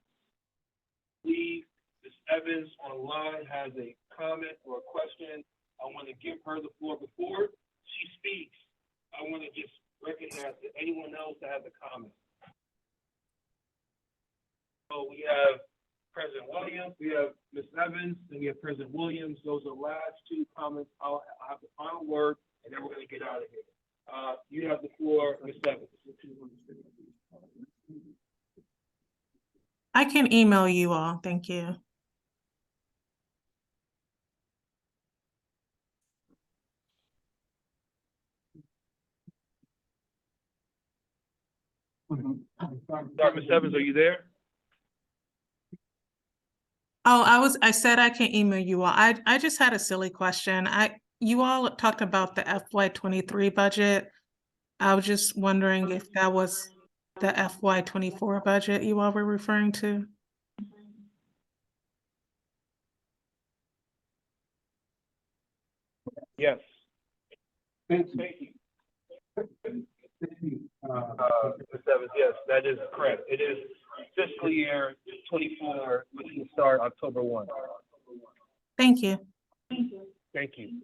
Please, Ms. Evans online has a comment or a question. I want to give her the floor before she speaks. I want to just recognize that anyone else that has a comment. So we have President Williams, we have Ms. Evans, and we have President Williams. Those are the last two comments. I'll have the final word, and then we're going to get out of here. You have the floor, Ms. Evans. I can email you all. Thank you. Sorry, Ms. Evans, are you there? Oh, I said I can email you all. I just had a silly question. You all talked about the FY23 budget. I was just wondering if that was the FY24 budget you all were referring to. Yes. Thank you. Ms. Evans, yes, that is correct. It is fiscal year 24, which will start October 1. Thank you. Thank you.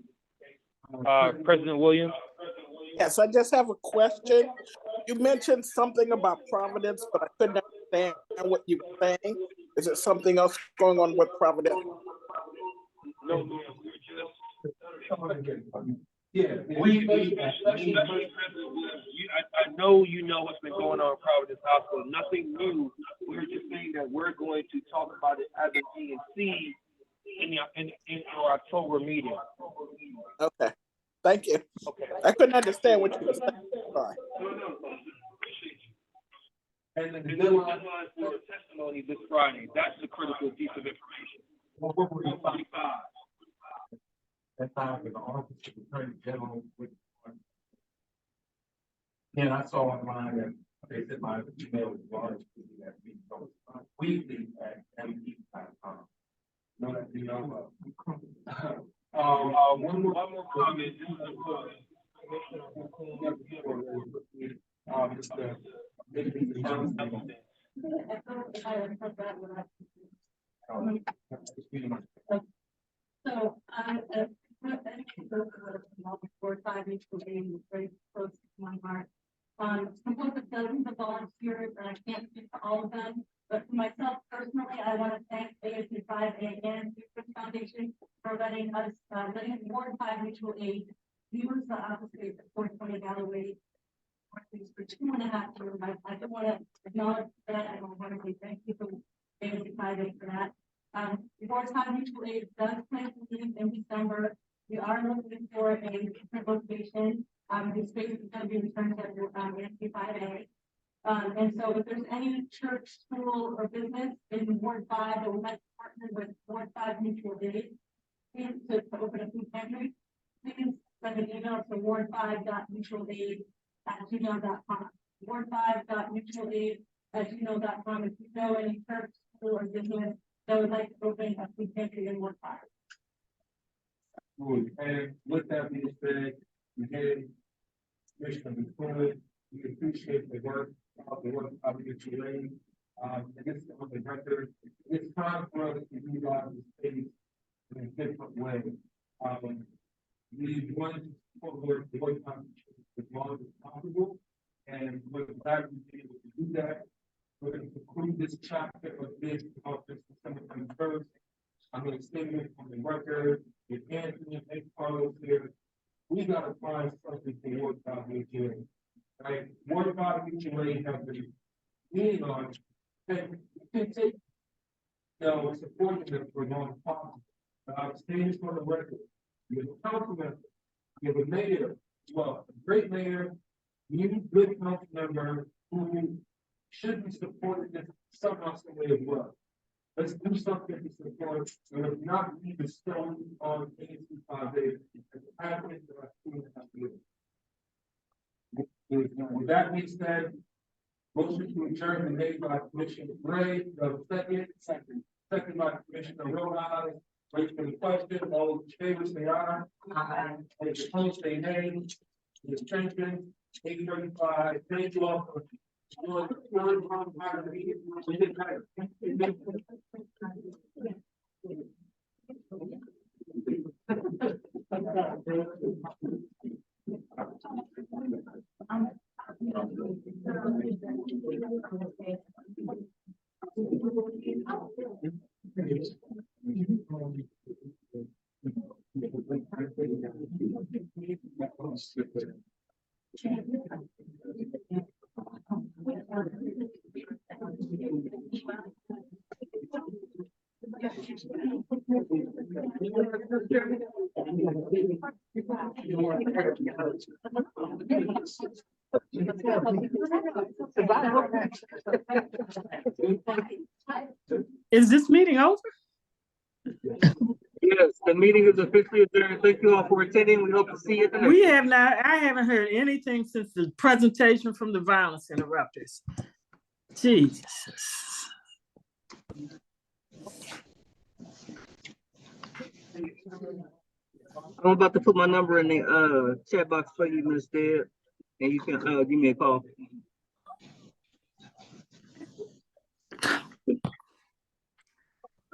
President Williams? Yes, I just have a question. You mentioned something about Providence, but I couldn't understand what you were saying. Is it something else going on with Providence? No, we're just. Yeah. I know you know what's been going on in Providence Hospital. Nothing new. We're just saying that we're going to talk about it as an ANC in our October meeting. Okay. Thank you. Okay. I couldn't understand what you were saying. Sorry. No, appreciate you. And the deadline for testimony this Friday. That's the critical piece of information. 45. That time with the office of the Attorney General. And I saw online that they said my email was large. Weekly at MP.com. No, that you know. One more comment. So I, very close to my heart. Support the dozens of volunteers, and I can't speak to all of them, but for myself personally, I want to thank ANC 5A and Super Foundation for letting us, letting Ward 5 Mutual Aid use the office space at 420 Galloway for 2.5 years. I do want to acknowledge that, and I want to say thank you for ANC 5A for that. Ward 5 Mutual Aid does plan to leave in December. We are looking for a different location. The space is going to be returned to ANC 5A. And so if there's any church, school, or business in Ward 5 that would like to partner with Ward 5 Mutual Aid to open a food pantry, please send an email to ward5.mutualaid@gmail.com. ward5.mutualaid@gmail.com if you know any church, school, or business that would like to open a food pantry in Ward 5. And with that being said, we had Commissioner McCoy, we appreciate the work of the lady. And this is on the record. It's time for us to utilize the space in a different way. We want to support the work as long as possible, and we're glad to be able to do that. We're going to conclude this chapter of this office December 21st. I'm going to send it on the record. If Anthony and Carlos here, we got to find something to work out with here. Right? Ward 5 Mutual Aid have been leaning on, and we can take, supporting them for long time. But I'm saying this for the record. You have a council member, you have a mayor, well, a great mayor, you need a good council member who should be supported in somehow, some way as well. Let's do something to support, and if not, leave the stone on ANC 5A. Happening that I've seen with that being said, motion to adjourn the made by Commissioner Gray, second by Commissioner Rojas. Wait for the question, all those in favor, say aye. Aye. Any opposed, say nay. The abstention, 8:35. Thank you all for. Is this meeting over? Yes, the meeting is officially adjourned. Thank you all for attending. We hope to see you at the next. We have not, I haven't heard anything since the presentation from the violence interrupters. Jesus. I'm about to put my number in the chat box for you, Ms. Deb, and you can give me a call.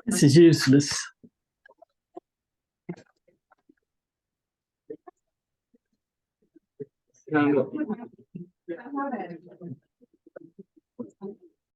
This is useless. Hang up.